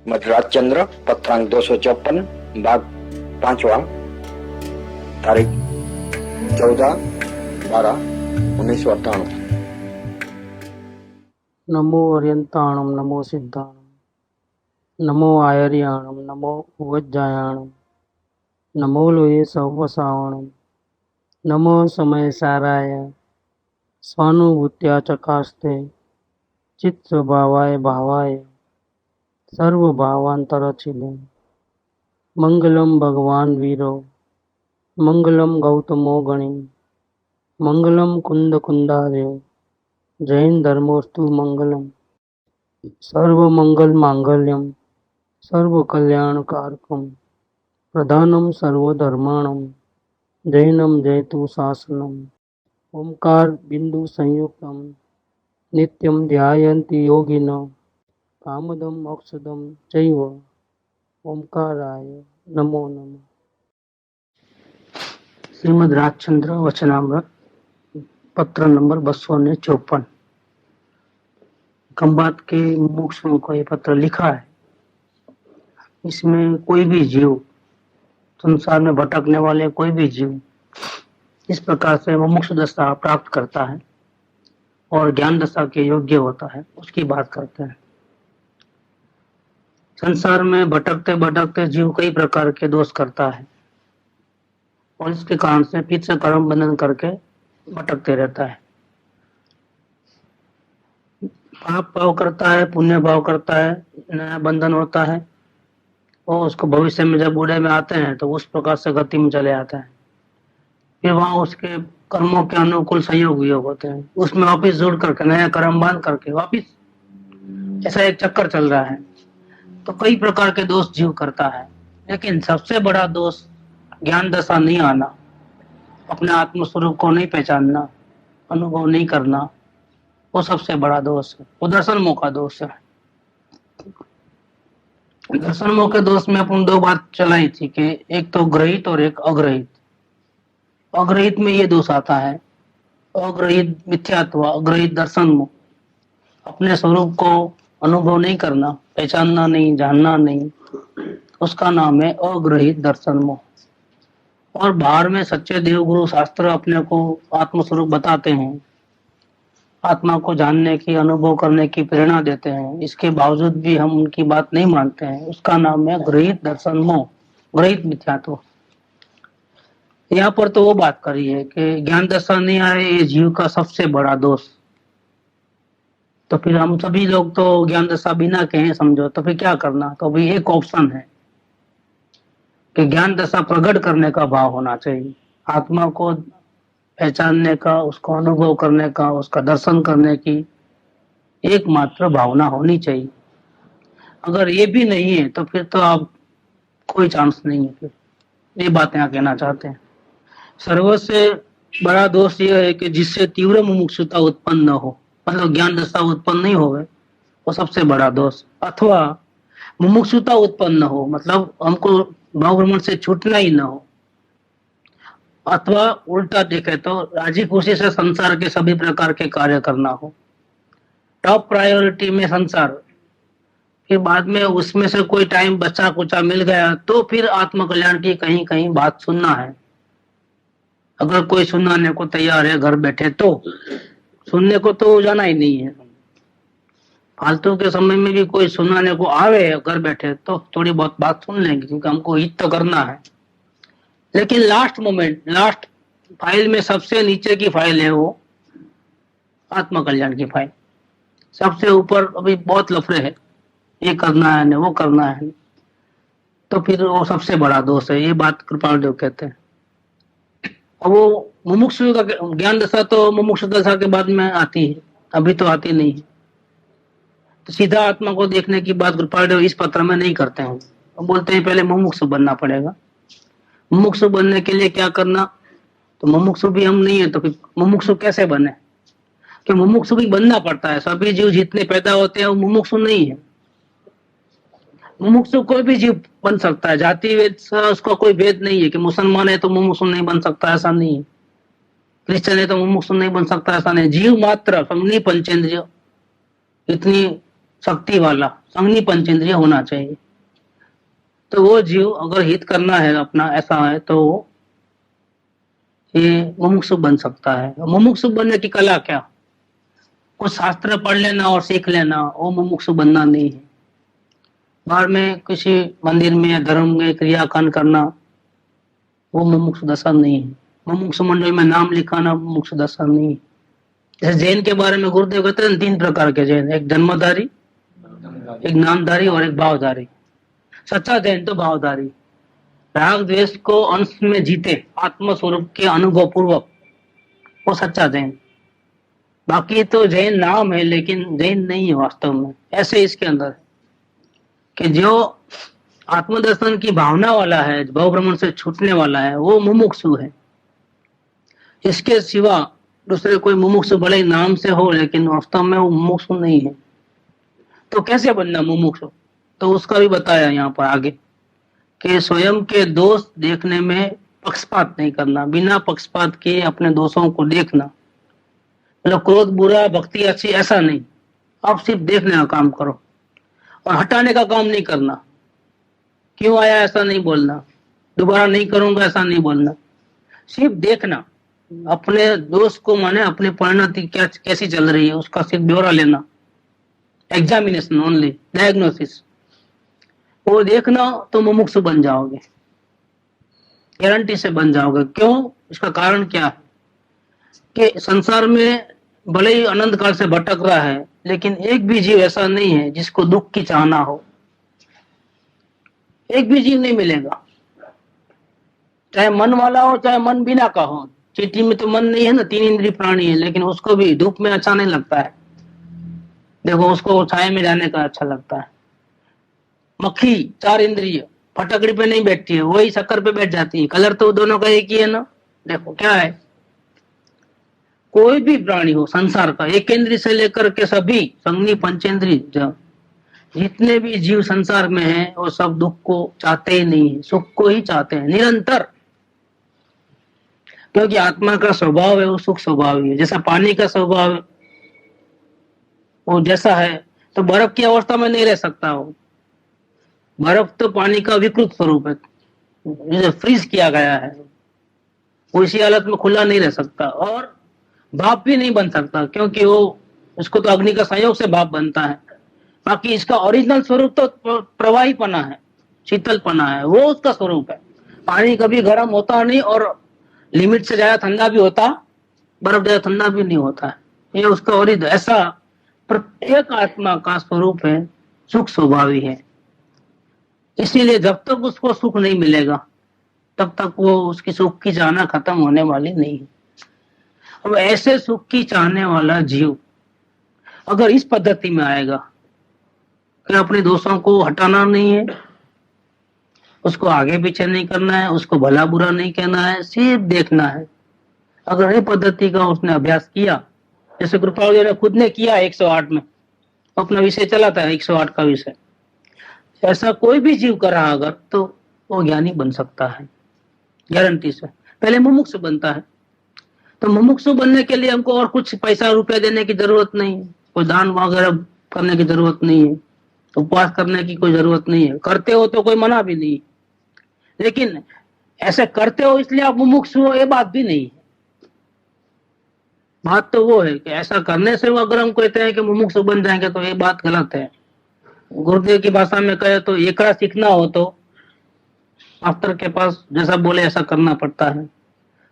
मधुराज चंद्र, पत्रांक 254, भाग 5वां, तारीख 14/12/1998। नमो अर्यंताणम नमो सिद्धाणम नमो आयर्याणम नमो उवज्जायाणम नमो लोये सवसावणम नमो समय साराय स्वानुभूत्या चकास्ते चित्त स्वभावाय भावाय सर्वभावांतरचिले मंगलम भगवान वीरो मंगलम गौतमो गणि मंगलम कुंद कुंदार्यो जैन धर्मोस्तु मंगलम सर्व मंगल मांगल्यम सर्व कल्याण कारकम प्रधानम सर्वधर्माणम जैनम जयतु शासनम ओंकार बिंदु संयुक्तम नित्यम ध्यायन्ति योगिनो कामदम मोक्षदम चैव ओंकाराय नमो नमः। श्रीमद् राजचंद्र वचनामृत, पत्र नंबर 254। खंबात के मुमुक्षुओं को ये पत्र लिखा है। इसमें कोई भी जीव, संसार में भटकने वाले कोई भी जीव इस प्रकार से मुमुक्षु दशा प्राप्त करता है और ज्ञान दशा के योग्य होता है, उसकी बात करते हैं। संसार में भटकते भटकते जीव कई प्रकार के दोष करता है और इसके कारण से फिर से कर्म बंधन करके भटकते रहता है। पाप भाव करता है, पुण्य भाव करता है, नया बंधन होता है और उसको भविष्य में जब बूढ़े में आते हैं तो उस प्रकार से गति में चले आता है। फिर वहां उसके कर्मों के अनुकूल संयोग वियोग होते हैं, उसमें वापिस जुड़ करके नया कर्म बांध करके वापिस ऐसा एक चक्कर चल रहा है। तो कई प्रकार के दोष जीव करता है, लेकिन सबसे बड़ा दोष ज्ञान दशा नहीं आना, अपने आत्म स्वरूप को नहीं पहचानना, अनुभव नहीं करना, वो सबसे बड़ा दोष है। वो दर्शन मोह का दोष है। दर्शन मोह के दोष में अपन दो बात चलाई थी कि एक तो ग्रहित और एक अग्रहित। अग्रहित में ये दोष आता है, अग्रहित मिथ्यात्व, अग्रहित दर्शन मोह, अपने स्वरूप को अनुभव नहीं करना, पहचानना नहीं, जानना नहीं, उसका नाम है अग्रहित दर्शन मोह। और बाहर में सच्चे देवगुरु शास्त्र अपने को आत्मस्वरूप बताते हैं, आत्मा को जानने की, अनुभव करने की प्रेरणा देते हैं, इसके बावजूद भी हम उनकी बात नहीं मानते हैं, उसका नाम है ग्रहित दर्शन मोह, ग्रहित मिथ्यात्व। यहाँ पर तो वो बात करी है कि ज्ञान दशा नहीं आए, ये जीव का सबसे बड़ा दोष। तो फिर हम सभी लोग तो ज्ञान दशा बिना कहे समझो, तो फिर क्या करना? तो अभी एक ऑप्शन है कि ज्ञान दशा प्रकट करने का भाव होना चाहिए, आत्मा को पहचानने का, उसको अनुभव करने का, उसका दर्शन करने की एकमात्र भावना होनी चाहिए। अगर ये भी नहीं है तो फिर तो आप कोई चांस नहीं है। फिर ये बात यहाँ कहना चाहते हैं। सर्वसे बड़ा दोष यह है कि जिससे तीव्र मुमुक्षुता उत्पन्न न हो, मतलब ज्ञान दशा उत्पन्न नहीं होवे, वो सबसे बड़ा दोष। अथवा मुमुक्षुता उत्पन्न न हो, मतलब हमको भाव भ्रमण से छूटना ही न हो, अथवा उल्टा देखे तो राजी खुशी से संसार के सभी प्रकार के कार्य करना हो। टॉप प्रायोरिटी में संसार, फिर बाद में उसमें से कोई टाइम बचा कुचा मिल गया तो फिर आत्मकल्याण की कहीं कहीं बात सुनना है। अगर कोई सुनाने को तैयार है घर बैठे तो सुनने को तो जाना ही नहीं है। फालतू के समय में भी कोई सुनाने को आवे घर बैठे तो थोड़ी बहुत बात सुन लेंगे, क्योंकि हमको हित तो करना है। लेकिन लास्ट मोमेंट, लास्ट फाइल में सबसे नीचे की फाइल है वो आत्मकल्याण की फाइल। सबसे ऊपर अभी बहुत लफड़े है, ये करना है ना वो करना है, तो फिर वो सबसे बड़ा दोष है। ये बात कृपाल देव कहते हैं। और वो मुमुक्षु का ज्ञान दशा तो मुमुक्षु दशा के बाद में आती है, अभी तो आती नहीं है। तो सीधा आत्मा को देखने की बात कृपाल देव इस पत्र में नहीं करते हैं। वो बोलते हैं पहले मुमुक्षु बनना पड़ेगा। मुमुक्षु बनने के लिए क्या करना? तो मुमुक्षु भी हम नहीं है तो फिर मुमुक्षु कैसे बने? कि मुमुक्षु भी बनना पड़ता है। सभी जीव जितने पैदा होते हैं वो मुमुक्षु नहीं है। मुमुक्षु कोई भी जीव बन सकता है, जाति वेद उसका कोई भेद नहीं है कि मुसलमान है तो मुमुक्षु नहीं बन सकता, ऐसा नहीं है। क्रिश्चियन है तो मुमुक्षु नहीं बन सकता, ऐसा नहीं। जीव मात्र, समनी पंचेंद्रिय, इतनी शक्ति वाला संगनी पंचेंद्रिय होना चाहिए। तो वो जीव अगर हित करना है अपना ऐसा है तो ये मुमुक्षु बन सकता है। मुमुक्षु बनने की कला क्या? कुछ शास्त्र पढ़ लेना और सीख लेना वो मुमुक्षु बनना नहीं है। बाहर में किसी मंदिर में या धर्म में क्रियाकांड करना वो मुमुक्षु दशा नहीं है। मुमुक्षु मंडल में नाम लिखाना मुमुक्षु दशा नहीं है। जैसे जैन के बारे में गुरुदेव कहते हैं 3 प्रकार के जैन, एक जन्मधारी, एक नामधारी और एक भावधारी। सच्चा जैन तो भावधारी, राग द्वेष को अंश में जीते आत्म स्वरूप के अनुभव पूर्वक, वो सच्चा जैन। बाकी तो जैन नाम है लेकिन जैन नहीं है वास्तव में। ऐसे इसके अंदर कि जो आत्मदर्शन की भावना वाला है, भव भ्रमण से छूटने वाला है, वो मुमुक्षु है। इसके सिवा दूसरे कोई मुमुक्षु भले ही नाम से हो लेकिन वास्तव में वो मुमुक्षु नहीं है। तो कैसे बनना मुमुक्षु? तो उसका भी बताया यहाँ पर आगे कि स्वयं के दोष देखने में पक्षपात नहीं करना, बिना पक्षपात के अपने दोषों को देखना। मतलब क्रोध बुरा, भक्ति अच्छी, ऐसा नहीं। आप सिर्फ देखने का काम करो और हटाने का काम नहीं करना। क्यों आया ऐसा नहीं बोलना, दोबारा नहीं करूंगा ऐसा नहीं बोलना, सिर्फ देखना। अपने दोष को माने अपनी परिणति क्या कैसी चल रही है उसका सिर्फ ब्यौरा लेना। एग्जामिनेशन ओनली, डायग्नोसिस, वो देखना तो मुमुक्षु बन जाओगे, गारंटी से बन जाओगे। क्यों? इसका कारण क्या है कि संसार में भले ही अनंत काल से भटक रहा है लेकिन एक भी जीव ऐसा नहीं है जिसको दुख की चाहना हो। एक भी जीव नहीं मिलेगा, चाहे मन वाला हो चाहे मन बिना का हो। चींटी में तो मन नहीं है ना, 3 इंद्रिय प्राणी है, लेकिन उसको भी धूप में अच्छा नहीं लगता है। देखो उसको छाया में जाने का अच्छा लगता है। मक्खी 4 इंद्रिय फटकड़ी पे नहीं बैठती है, वही शक्कर पे बैठ जाती है। कलर तो दोनों का एक ही है ना। देखो क्या है, कोई भी प्राणी हो संसार का, एक इंद्रिय से लेकर के सभी संगनी पंचेंद्रिय जितने भी जीव संसार में हैं वो सब दुख को चाहते ही नहीं है, सुख को ही चाहते हैं निरंतर। क्योंकि आत्मा का स्वभाव है वो सुख स्वभाव है। जैसा पानी का स्वभाव है वो जैसा है, तो बर्फ की अवस्था में नहीं रह सकता वो। बर्फ तो पानी का विकृत स्वरूप है, जिसे फ्रीज किया गया है, वो इसी हालत में खुला नहीं रह सकता। और भाप भी नहीं बन सकता क्योंकि वो उसको तो अग्नि का संयोग से भाप बनता है। बाकी इसका ओरिजिनल स्वरूप तो प्रवाहीपना है, शीतलपना है, वो उसका स्वरूप है। पानी कभी गर्म होता नहीं और लिमिट से ज्यादा ठंडा भी होता, बर्फ ज्यादा ठंडा भी नहीं होता है। ये उसका ओरिजिनल। ऐसा प्रत्येक आत्मा का स्वरूप है, सुख स्वभावी है। इसीलिए जब तक उसको सुख नहीं मिलेगा तब तक वो उसकी सुख की चाहना खत्म होने वाली नहीं है। अब ऐसे सुख की चाहने वाला जीव अगर इस पद्धति में आएगा कि अपने दोषों को हटाना नहीं है, उसको आगे पीछे नहीं करना है, उसको भला बुरा नहीं कहना है, सिर्फ देखना है। अगर ये पद्धति का उसने अभ्यास किया, जैसे कृपालु ने खुद ने किया 108 में, अपना विषय चलाता है 108 का विषय, ऐसा कोई भी जीव कर रहा अगर तो वो ज्ञानी बन सकता है गारंटी से। पहले मुमुक्षु बनता है। तो मुमुक्षु बनने के लिए हमको और कुछ पैसा रुपया देने की जरूरत नहीं है, कोई दान वगैरह करने की जरूरत नहीं है, उपवास करने की कोई जरूरत नहीं है। करते हो तो कोई मना भी नहीं, लेकिन ऐसे करते हो इसलिए आप मुमुक्षु हो ये बात भी नहीं है। बात तो वो है कि ऐसा करने से वो अगर हम कहते हैं कि मुमुक्षु बन जाएंगे तो ये बात गलत है। गुरुदेव की भाषा में कहे तो एकड़ा सीखना हो तो मास्टर के पास जैसा बोले ऐसा करना पड़ता है।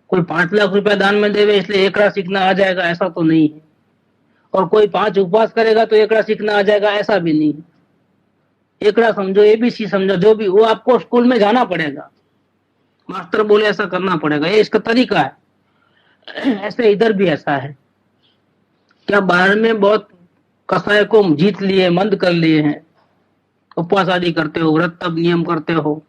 कोई 5 लाख रुपया दान में देवे इसलिए एकड़ा सीखना आ जाएगा ऐसा तो नहीं है, और कोई 5 उपवास करेगा तो एकड़ा सीखना आ जाएगा ऐसा भी नहीं है। एकड़ा समझो, एबीसी समझो, जो भी, वो आपको स्कूल में जाना पड़ेगा, मास्टर बोले ऐसा करना पड़ेगा, ये इसका तरीका है। ऐसे इधर भी ऐसा है। क्या बाहर में बहुत कसाय को जीत लिए, मंद कर लिए हैं, उपवास आदि करते हो, व्रत तब नियम करते हो,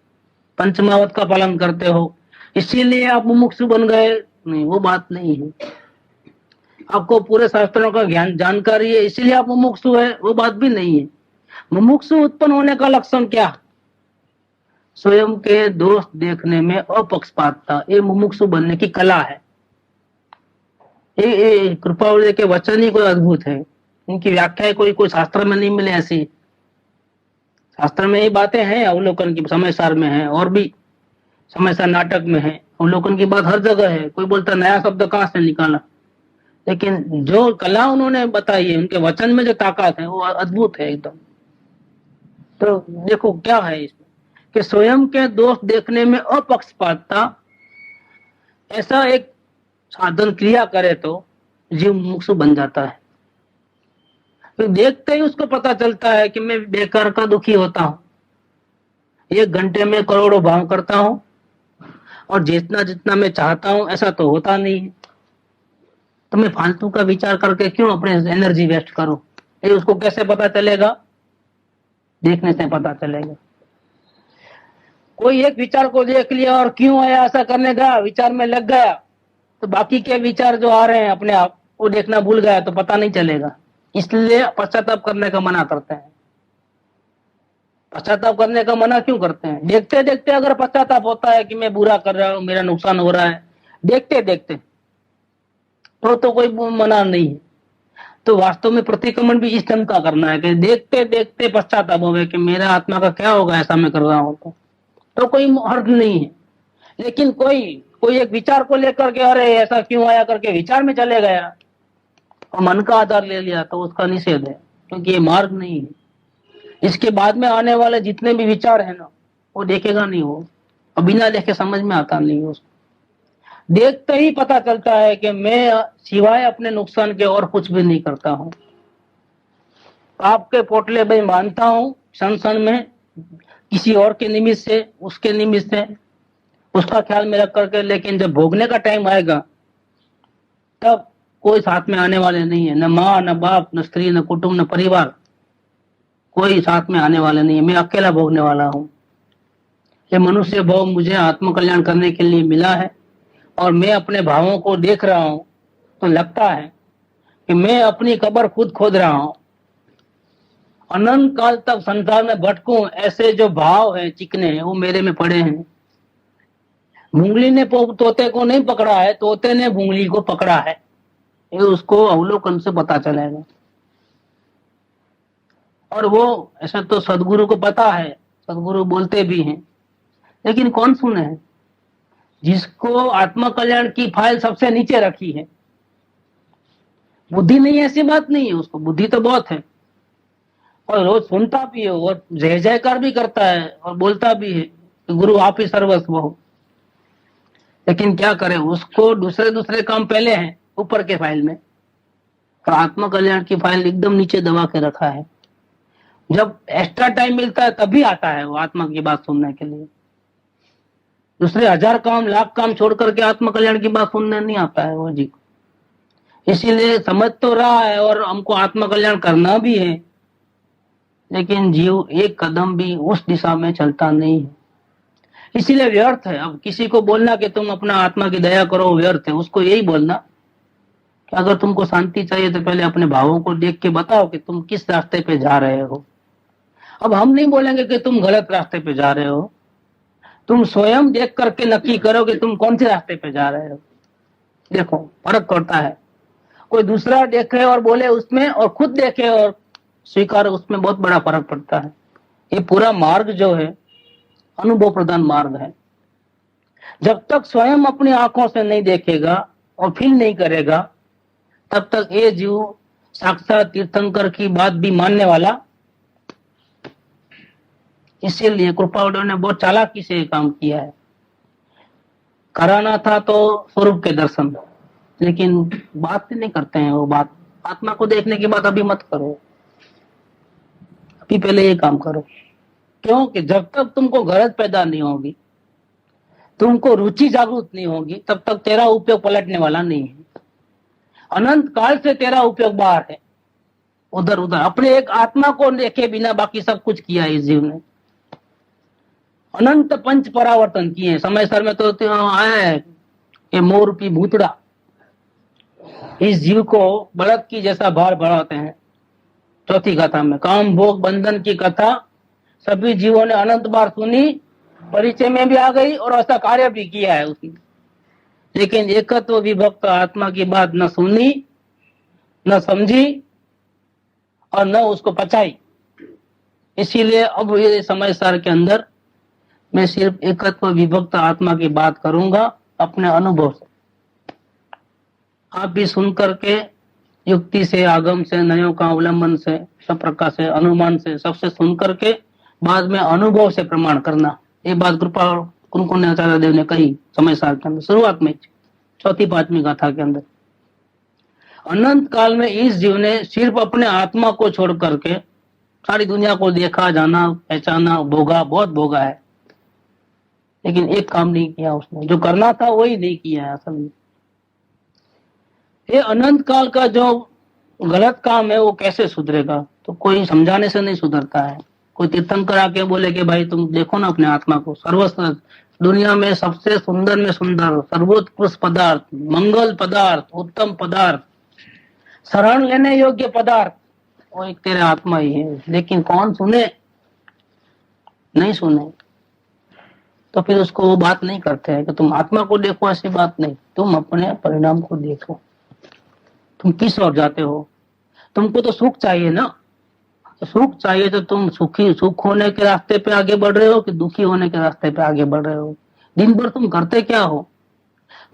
पंचमावत का पालन करते हो, इसीलिए आप मुमुक्षु बन गए? नहीं, वो बात नहीं है। आपको पूरे शास्त्रों का ज्ञान जानकारी है इसीलिए आप मुमुक्षु है? वो बात भी नहीं है। मुमुक्षु उत्पन्न होने का लक्षण क्या? स्वयं के दोष देखने में अपक्षपातता, ये मुमुक्षु बनने की कला है। ये कृपावली के वचन ही कोई अद्भुत है इनकी व्याख्या कोई शास्त्र में नहीं मिले ऐसी। शास्त्र में ये बातें हैं, अवलोकन की समय सार में है, और भी समय सार नाटक में है। अवलोकन की बात हर जगह है। कोई बोलता नया शब्द कहाँ से निकाला, लेकिन जो कला उन्होंने बताई है, उनके वचन में जो ताकत है वो अद्भुत है एकदम। तो देखो क्या है इसमें कि स्वयं के दोष देखने में अपक्षपातता ऐसा एक साधन क्रिया करे तो जीव मुमुक्षु बन जाता है। तो देखते ही उसको पता चलता है कि मैं बेकार का दुखी होता हूं, 1 घंटे में करोड़ों भाव करता हूं, और जितना जितना मैं चाहता हूं ऐसा तो होता नहीं है। तो मैं फालतू का विचार करके क्यों अपने एनर्जी वेस्ट करूं? ये उसको कैसे पता चलेगा? देखने से पता चलेगा। कोई एक विचार को देख लिया और क्यों आया ऐसा करने का विचार में लग गया, तो बाकी के विचार जो आ रहे हैं अपने आप वो देखना भूल गया तो पता नहीं चलेगा। इसलिए पश्चाताप करने का मना करते हैं। पश्चाताप करने का मना क्यों करते हैं? देखते देखते अगर पश्चाताप होता है कि मैं बुरा कर रहा हूं, मेरा नुकसान हो रहा है, देखते देखते तो कोई मना नहीं है। तो वास्तव में प्रतिक्रमण भी इस ढंग का करना है कि देखते देखते पश्चाताप हो कि मेरा आत्मा का क्या होगा ऐसा मैं कर रहा हूं, तो कोई हर्ज नहीं है। लेकिन कोई एक विचार को लेकर के अरे ऐसा क्यों आया करके विचार में चले गया और मन का आधार ले लिया, तो उसका निषेध है, क्योंकि ये मार्ग नहीं है। इसके बाद में आने वाले जितने भी विचार है ना, वो देखेगा नहीं, वो बिना देखे समझ में आता नहीं है उसको। देखते ही पता चलता है कि मैं सिवाय अपने नुकसान के और कुछ भी नहीं करता हूं। आपके पोटले में मानता हूं क्षण क्षण में, किसी और के निमित्त से, उसके निमित्त से, उसका ख्याल में रख करके, लेकिन जब भोगने का टाइम आएगा तब कोई साथ में आने वाले नहीं है। न माँ, न बाप, न स्त्री, न कुटुंब, न परिवार, कोई साथ में आने वाले नहीं है। मैं अकेला भोगने वाला हूं। ये मनुष्य भाव मुझे आत्मकल्याण करने के लिए मिला है, और मैं अपने भावों को देख रहा हूं तो लगता है कि मैं अपनी कब्र खुद खोद रहा हूं। अनंत काल तक संसार में भटकूं, ऐसे जो भाव है चिकने वो मेरे में पड़े हैं। भूंगली ने तोते को नहीं पकड़ा है, तोते ने भूंगली को पकड़ा है। ये उसको अवलोकन से पता चलेगा। और वो ऐसा तो सदगुरु को पता है, सदगुरु बोलते भी हैं, लेकिन कौन सुने हैं? जिसको आत्म कल्याण की फाइल सबसे नीचे रखी है। बुद्धि नहीं, ऐसी बात नहीं है, उसको बुद्धि तो बहुत है, और रोज सुनता भी है और जय जयकार भी करता है और बोलता भी है कि गुरु आप ही सर्वस्व हो। लेकिन क्या करें, उसको दूसरे काम पहले हैं ऊपर के फाइल में, और आत्म कल्याण की फाइल एकदम नीचे दबा के रखा है। जब एक्स्ट्रा टाइम मिलता है तभी आता है वो आत्मा की बात सुनने के लिए। दूसरे 1000 काम, लाख काम छोड़ करके आत्म कल्याण की बात सुनने नहीं आता है वो जी। इसीलिए समझ तो रहा है और हमको आत्म कल्याण करना भी है, लेकिन जीव एक कदम भी उस दिशा में चलता नहीं है। इसीलिए व्यर्थ है। अब किसी को बोलना कि तुम अपना आत्मा की दया करो, व्यर्थ है। उसको यही बोलना कि अगर तुमको शांति चाहिए तो पहले अपने भावों को देख के बताओ कि तुम किस रास्ते पे जा रहे हो। अब हम नहीं बोलेंगे कि तुम गलत रास्ते पे जा रहे हो, तुम स्वयं देख करके नक्की करो कि तुम कौन से रास्ते पे जा रहे हो। देखो फर्क पड़ता है। कोई दूसरा देखे और बोले उसमें, और खुद देखे और स्वीकार, उसमें बहुत बड़ा फर्क पड़ता है। ये पूरा मार्ग जो है अनुभव प्रधान मार्ग है। जब तक स्वयं अपनी आंखों से नहीं देखेगा और फील नहीं करेगा, तब तक ये जीव साक्षात तीर्थंकर की बात भी मानने वाला। इसीलिए कृपालुदेव ने बहुत चालाकी से काम किया है। कराना था तो स्वरूप के दर्शन, लेकिन बात नहीं करते हैं। वो बात आत्मा को देखने की बात अभी मत करो, अभी पहले ये काम करो। क्योंकि जब तक तुमको गरज पैदा नहीं होगी, तुमको रुचि जागृत नहीं होगी, तब तक तेरा उपयोग पलटने वाला नहीं है। अनंत काल से तेरा उपयोग बाहर है, उधर उधर। अपने एक आत्मा को देखे बिना बाकी सब कुछ किया इस जीव ने। अनंत पंच परावर्तन किए। समय सर में तो आया है कि मोर की भूतड़ा इस जीव को बलद की जैसा भार बढ़ाते हैं। चौथी कथा में काम भोग बंधन की कथा सभी जीवों ने अनंत बार सुनी, परिचय में भी आ गई और ऐसा कार्य भी किया है उसने। लेकिन एकत्व विभक्त आत्मा की बात न सुनी, न समझी, और न उसको पचाई। इसीलिए अब ये समय सार के अंदर मैं सिर्फ एकत्व विभक्त आत्मा की बात करूंगा अपने अनुभव से। आप भी सुन करके युक्ति से, आगम से, नयों का अवलंबन से, सब प्रकार से, अनुमान से, सबसे सुन करके बाद में अनुभव से प्रमाण करना। ये बात कृपा कुंकुन आचार्य देव ने कही समय सार के अंदर, शुरुआत में, चौथी पांचवी गाथा के अंदर। अनंत काल में इस जीव ने सिर्फ अपने आत्मा को छोड़ करके सारी दुनिया को देखा, जाना, पहचाना, भोगा, बहुत भोगा है, लेकिन एक काम नहीं किया उसने, जो करना था वही नहीं किया है असल में। ये अनंत काल का जो गलत काम है वो कैसे सुधरेगा? तो कोई समझाने से नहीं सुधरता है। कोई तीर्थंकर आके बोले कि भाई तुम देखो ना अपने आत्मा को, सर्वश्रेष्ठ दुनिया में सबसे सुंदर में सुंदर, सर्वोत्कृष्ट पदार्थ, मंगल पदार्थ, उत्तम पदार्थ, शरण लेने योग्य पदार्थ, वो एक तेरे आत्मा ही है। लेकिन कौन सुने? नहीं सुने। तो फिर उसको वो बात नहीं करते हैं कि तुम आत्मा को देखो, ऐसी बात नहीं, तुम अपने परिणाम को देखो। तुम किस ओर जाते हो? तुमको तो सुख चाहिए ना, तो सुख चाहिए तो तुम सुख होने के रास्ते पे आगे बढ़ रहे हो कि दुखी होने के रास्ते पे आगे बढ़ रहे हो? दिन भर तुम करते क्या हो?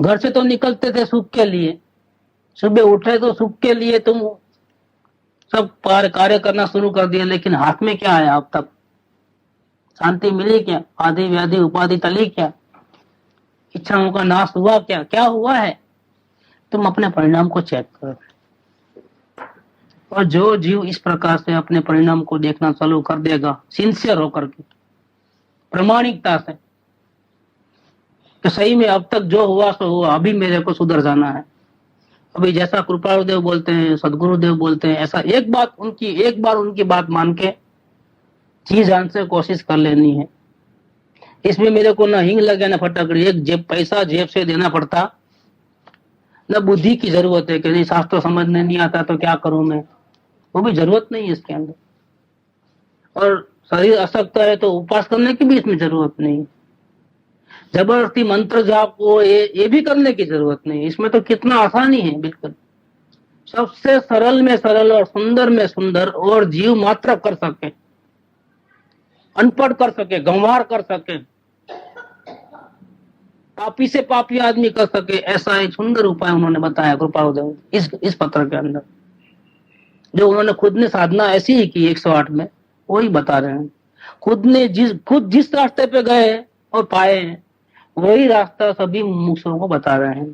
घर से तो निकलते थे सुख के लिए, सुबह उठे तो सुख के लिए तुम सब कार्य करना शुरू कर दिया, लेकिन हाथ में क्या आया अब तक? शांति मिली क्या? आदि व्याधि उपाधि टली क्या? इच्छाओं का नाश हुआ क्या? क्या हुआ है? तुम अपने परिणाम को चेक करो। और जो जीव इस प्रकार से अपने परिणाम को देखना चालू कर देगा, सिंसियर होकर के, प्रामाणिकता से, तो सही में अब तक जो हुआ सो हुआ, अभी मेरे को सुधर जाना है। अभी जैसा कृपालु देव बोलते हैं, सदगुरु देव बोलते हैं, ऐसा एक बार उनकी बात मान के जी जान से कोशिश कर लेनी है। इसमें मेरे को ना हिंग लगे ना फटकड़ी, एक पैसा जेब से देना पड़ता, न बुद्धि की जरूरत है कि नहीं शास्त्र समझने नहीं आता तो क्या करूं मैं, वो भी जरूरत नहीं है इसके अंदर। और शरीर अशक्त है तो उपवास करने की भी इसमें जरूरत नहीं, जबरदस्ती मंत्र जाप को ये भी करने की जरूरत नहीं। इसमें तो कितना आसानी है, बिल्कुल सबसे सरल में सरल और सुंदर में सुंदर, और जीव मात्र कर सके, अनपढ़ कर सके, गंवार कर सके, पापी से पापी आदमी कर सके, ऐसा एक सुंदर उपाय उन्होंने बताया कृपालु देव इस पत्र के अंदर। जो उन्होंने खुद ने साधना ऐसी ही की 108 में, वही बता रहे हैं। खुद जिस रास्ते पे गए और पाए हैं, वही रास्ता सभी मुमुक्षुओं को बता रहे हैं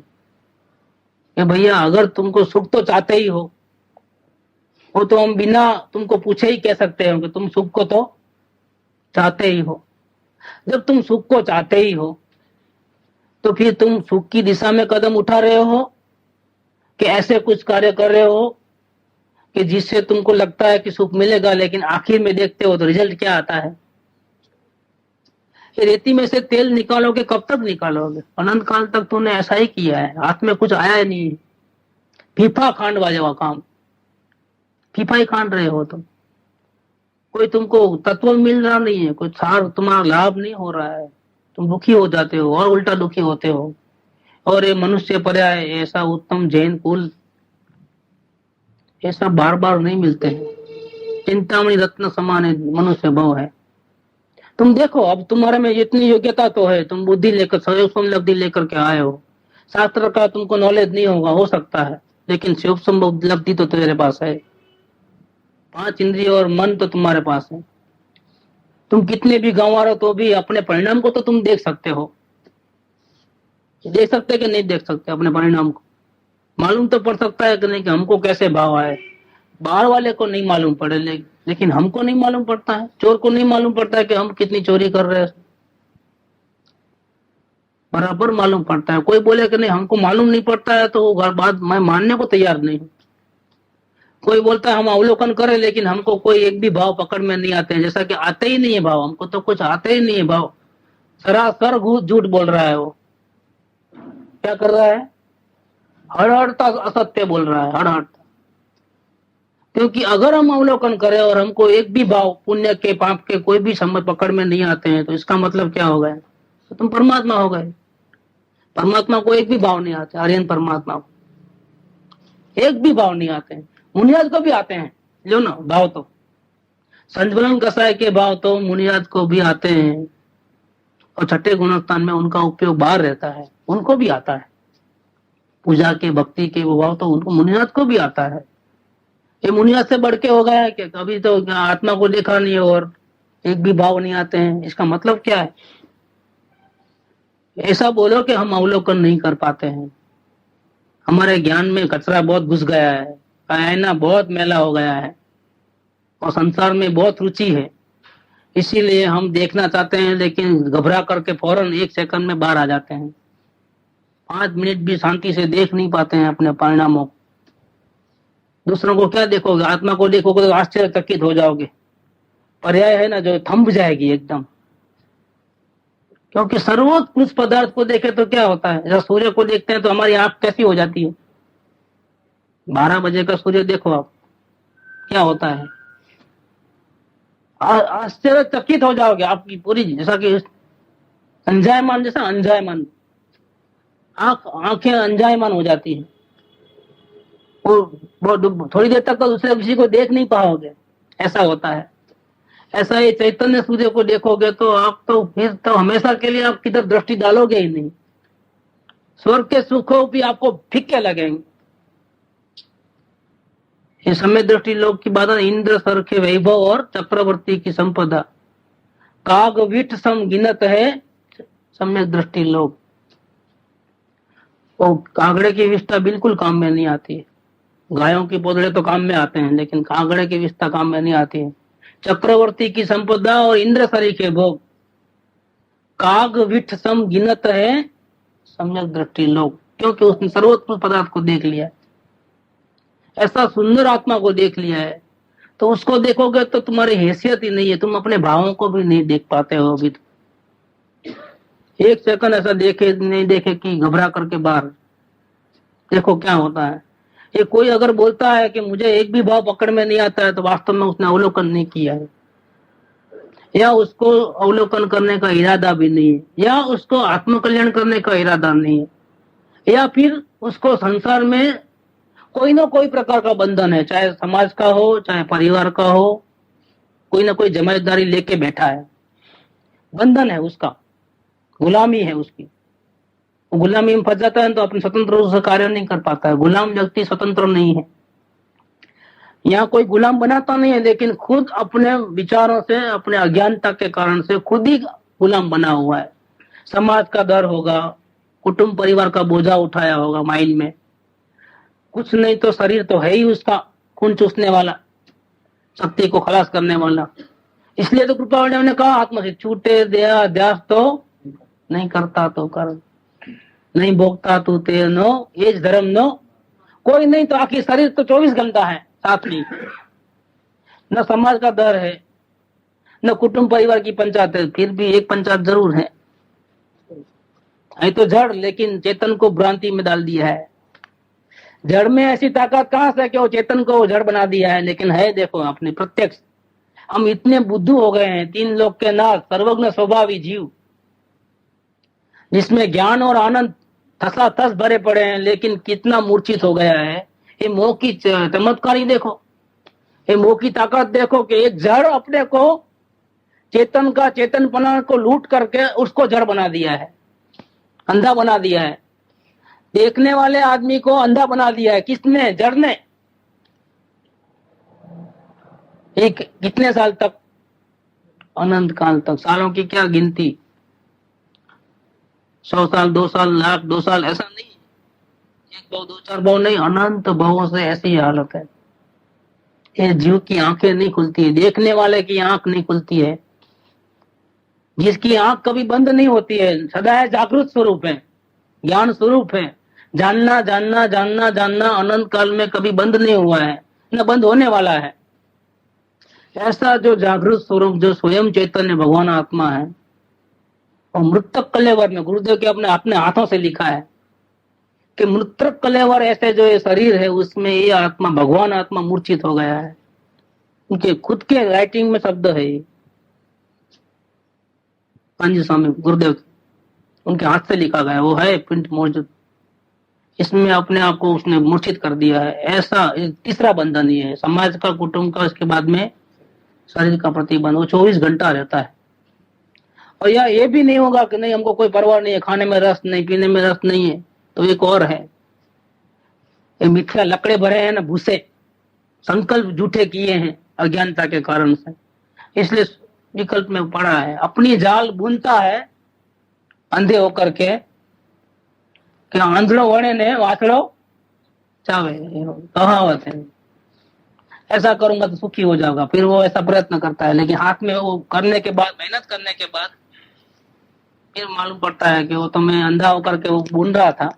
कि भैया अगर तुमको सुख तो चाहते ही हो, वो तो हम बिना तुमको पूछे ही कह सकते हो कि तुम सुख को तो चाहते ही हो। जब तुम सुख को चाहते ही हो तो फिर तुम सुख की दिशा में कदम उठा रहे हो कि ऐसे कुछ कार्य कर रहे हो कि जिससे तुमको लगता है कि सुख मिलेगा, लेकिन आखिर में देखते हो तो रिजल्ट क्या आता है? ये रेती में से तेल निकालोगे, कब तक निकालोगे? अनंत काल तक तूने ऐसा ही किया है, हाथ में कुछ आया ही नहीं, फीफा खांड वाला काम, फीफा ही खांड रहे हो तुम। कोई तुमको तत्व मिल रहा नहीं है, कोई सार तुम्हारा लाभ नहीं हो रहा है, तुम दुखी हो जाते हो और उल्टा दुखी होते हो। और ये मनुष्य पर्याय, ऐसा उत्तम जैन कुल, ऐसा बार बार नहीं मिलते हैं। चिंतामणि रत्न समान मनुष्य भव है। तुम देखो अब तुम्हारे में इतनी योग्यता तो है, तुम बुद्धि लेकर सहयोग संलब्धि लेकर के आए हो, शास्त्र का तुमको नॉलेज नहीं होगा, हो सकता है, लेकिन शिव संलब्धि तो तेरे पास है, 5 इंद्रिय और मन तो तुम्हारे पास है। तुम कितने भी गंवारो तो भी अपने परिणाम को तो तुम देख सकते हो। देख सकते कि नहीं देख सकते? अपने परिणाम को मालूम तो पड़ सकता है कि नहीं कि हमको कैसे भाव आए। बाहर वाले को नहीं मालूम पड़े, लेकिन हमको नहीं मालूम पड़ता है, चोर को नहीं मालूम पड़ता है कि हम कितनी चोरी कर रहे हैं, बराबर मालूम पड़ता है। कोई बोले कि नहीं हमको मालूम नहीं पड़ता है, तो वो बात मैं मानने को तैयार नहीं हूँ। कोई बोलता है हम अवलोकन करें, लेकिन हमको कोई एक भी भाव पकड़ में नहीं आते हैं, जैसा कि आते ही नहीं है भाव, हमको तो कुछ आते ही नहीं है भाव। सरासर झूठ बोल रहा है वो। क्या कर रहा है? हड़हड़ता असत्य बोल रहा है, हड़हड़ता। क्योंकि अगर हम अवलोकन करें और हमको एक भी भाव, पुण्य के पाप के कोई भी समझ पकड़ में नहीं आते हैं, तो इसका मतलब क्या हो गया? तो तुम परमात्मा हो गए। परमात्मा को एक भी भाव नहीं आते, आर्यन परमात्मा को एक भी भाव नहीं आते हैं। बुनियाद को भी आते हैं, लो ना भाव तो संजवलन कसाय के भाव तो मुनियाद को भी आते हैं, और छठे गुणस्थान में उनका उपयोग बाहर रहता है, उनको भी आता है। पूजा के भक्ति के वो भाव तो उनको मुनियाद को भी आता है। ये मुनियाद से बढ़ के हो गया है कि कभी तो आत्मा को देखा नहीं और एक भी भाव नहीं आते हैं, इसका मतलब क्या है? ऐसा बोलो कि हम अवलोकन नहीं कर पाते हैं, हमारे ज्ञान में कचरा बहुत घुस गया है, आईना बहुत मैला हो गया है और संसार में बहुत रुचि है, इसीलिए हम देखना चाहते हैं लेकिन घबरा करके फौरन 1 सेकंड में बाहर आ जाते हैं। 5 मिनट भी शांति से देख नहीं पाते हैं अपने परिणामों को। दूसरों को क्या देखोगे? आत्मा को देखोगे तो आश्चर्यचकित हो जाओगे। पर्याय है ना जो थंभ जाएगी एकदम, क्योंकि सर्वोत्कृष्ट पदार्थ को देखे तो क्या होता है? जब सूर्य को देखते हैं तो हमारी आंख कैसी हो जाती है? 12 बजे का सूर्य देखो आप, क्या होता है? आश्चर्यचकित हो जाओगे, आपकी पूरी जैसा कि अंजायमान, जैसा अंजायमान आंखें अंजायमान हो जाती है। वो थोड़ी देर तक तो दूसरे किसी को देख नहीं पाओगे, ऐसा होता है। ऐसा ही चैतन्य सूर्य को देखोगे तो आप तो फिर तो हमेशा के लिए आप किधर दृष्टि डालोगे ही नहीं। स्वर्ग के सुखों भी आपको फीके लगेंगे। ये समय दृष्टि लोग की बात है। इंद्र सर के वैभव और चक्रवर्ती की संपदा, काग विठ सम गिनत है सम्यक दृष्टि लोग। वो कागड़े की विष्ठा बिल्कुल काम में नहीं आती है। गायों के पोदड़े तो काम में आते हैं लेकिन कागड़े की विष्ठा काम में नहीं आती है। चक्रवर्ती की संपदा और इंद्र सरी के भोग, काग विठ सम गिनत है सम्यक दृष्टि लोग, क्योंकि उसने सर्वोत्कृष्ट पदार्थ को देख लिया, ऐसा सुंदर आत्मा को देख लिया है। तो उसको देखोगे तो तुम्हारी हैसियत ही नहीं है, तुम अपने भावों को भी नहीं देख पाते हो अभी तो। 1 सेकंड ऐसा देखे नहीं देखे कि घबरा करके बाहर देखो क्या होता है। ये कोई अगर बोलता है कि मुझे एक भी भाव पकड़ में नहीं आता है तो वास्तव में उसने अवलोकन नहीं किया है, या उसको अवलोकन करने का इरादा भी नहीं है, या उसको आत्मकल्याण करने का इरादा नहीं है, या फिर उसको संसार में कोई ना कोई प्रकार का बंधन है, चाहे समाज का हो चाहे परिवार का हो, कोई ना कोई जिम्मेदारी लेके बैठा है, बंधन है उसका, गुलामी है उसकी। गुलामी में फंस जाता है तो अपने स्वतंत्र रूप से कार्य नहीं कर पाता है। गुलाम व्यक्ति स्वतंत्र नहीं है। यहाँ कोई गुलाम बनाता नहीं है लेकिन खुद अपने विचारों से, अपने अज्ञानता के कारण से खुद ही गुलाम बना हुआ है। समाज का डर होगा, कुटुंब परिवार का बोझा उठाया होगा माइंड में, कुछ नहीं तो शरीर तो है ही उसका, खून चूसने वाला, शक्ति को खलास करने वाला। इसलिए तो कृपाल ने कहा आत्मा से छूटे दया अध्यास तो नहीं करता तो कर, नहीं भोगता तू ते नो एज धर्म नो। कोई नहीं तो आखिर शरीर तो 24 घंटा है साथ में, न समाज का डर है न कुटुंब परिवार की पंचायत है, फिर भी एक पंचायत जरूर है तो जड़, लेकिन चेतन को भ्रांति में डाल दिया है। जड़ में ऐसी ताकत कहां से कि वो चेतन को जड़ बना दिया है, लेकिन है देखो अपने प्रत्यक्ष। हम इतने बुद्धू हो गए हैं, 3 लोक के नाथ सर्वज्ञ स्वभावी जीव, जिसमें ज्ञान और आनंद ठसाठस भरे पड़े हैं, लेकिन कितना मूर्छित हो गया है। ये मोह की चमत्कारी देखो, ये मोह की ताकत देखो कि एक जड़ अपने को चेतन का चेतनपना को लूट करके उसको जड़ बना दिया है, अंधा बना दिया है। देखने वाले आदमी को अंधा बना दिया है, किसने? जड़ ने। एक कितने साल तक? अनंत काल तक। सालों की क्या गिनती, 100 साल, 2 साल, लाख, 2 साल, ऐसा नहीं, 1 भाव 2 4 भाव नहीं, अनंत भावों से ऐसी हालत है। ये जीव की आंखें नहीं खुलती है, देखने वाले की आंख नहीं खुलती है, जिसकी आंख कभी बंद नहीं होती है, सदा जागृत स्वरूप है, ज्ञान स्वरूप है। जानना जानना जानना जानना अनंत काल में कभी बंद नहीं हुआ है, न बंद होने वाला है। ऐसा जो जागृत स्वरूप, जो स्वयं चैतन्य भगवान आत्मा है, और मृतक कलेवर में गुरुदेव के अपने अपने हाथों से लिखा है कि मृतक कलेवर ऐसे जो ये शरीर है उसमें ये आत्मा, भगवान आत्मा मूर्छित हो गया है। उनके खुद के राइटिंग में शब्द है, कांजी स्वामी गुरुदेव उनके हाथ से लिखा गया, वो है प्रिंट मौजूद। इसमें अपने आप को उसने मूर्छित कर दिया है। ऐसा तीसरा बंधन ये है, समाज का, कुटुंब का, उसके बाद में शरीर का प्रतिबंध। वो 24 घंटा रहता है। और या ये भी नहीं होगा कि नहीं हमको कोई परवाह नहीं है, खाने में रस नहीं, पीने में रस नहीं है। तो एक और है, ये मिथ्या लकड़े भरे हैं ना, भूसे, संकल्प झूठे किए हैं अज्ञानता के कारण से, इसलिए विकल्प में पड़ा है। अपनी जाल बुनता है अंधे होकर के, कि आंधड़ो वणे ने वाछड़ो चावे, कहावत है। ऐसा करूंगा तो सुखी हो जाऊंगा, फिर वो ऐसा प्रयत्न करता है, लेकिन हाथ में वो करने के बाद, मेहनत करने के बाद फिर मालूम पड़ता है कि वो तो मैं अंधा होकर के वो बुन रहा था,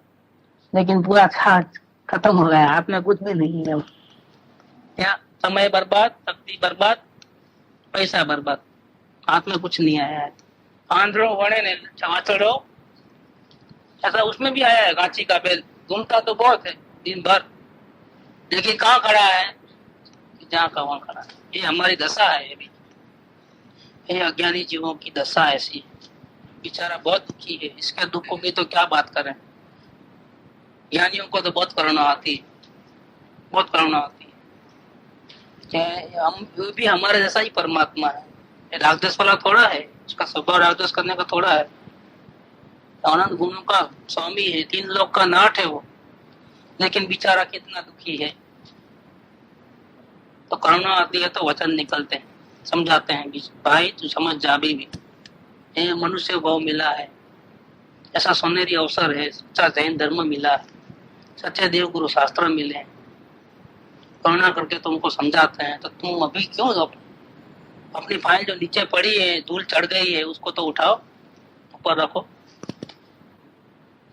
लेकिन पूरा छाछ खत्म हो गया, हाथ में कुछ भी नहीं है। क्या समय बर्बाद, शक्ति बर्बाद, पैसा बर्बाद, हाथ में कुछ नहीं आया है। आंध्रो वणे ने वाछड़ो, ऐसा उसमें भी आया है। गांची का बैल घूमता तो बहुत है दिन भर, लेकिन कहाँ खड़ा है, जहाँ का वहां खड़ा है। ये हमारी दशा है, ये भी ये अज्ञानी जीवों की दशा ऐसी है। बेचारा बहुत दुखी है, इसके दुखों की तो क्या बात करें। ज्ञानियों को तो बहुत करुणा आती है, बहुत करुणा आती है। हम भी हमारे जैसा ही परमात्मा है। राक्षस वाला थोड़ा है, उसका स्वभाव राक्षस करने का थोड़ा है। अनंत गुणों का स्वामी है, 3 लोक का नाथ है वो, लेकिन बेचारा कितना दुखी है। तो करुणा आती है तो वचन निकलते हैं, समझाते हैं, भाई तू समझ जा भी ये मनुष्य भाव मिला है, ऐसा सुनहरी अवसर है, सच्चा जैन धर्म मिला है, सच्चे देव गुरु शास्त्र मिले हैं, करुणा करके तुमको समझाते हैं। तो तुम अभी क्यों अपनी फाइल जो नीचे पड़ी है, धूल चढ़ गई है, उसको तो उठाओ, ऊपर रखो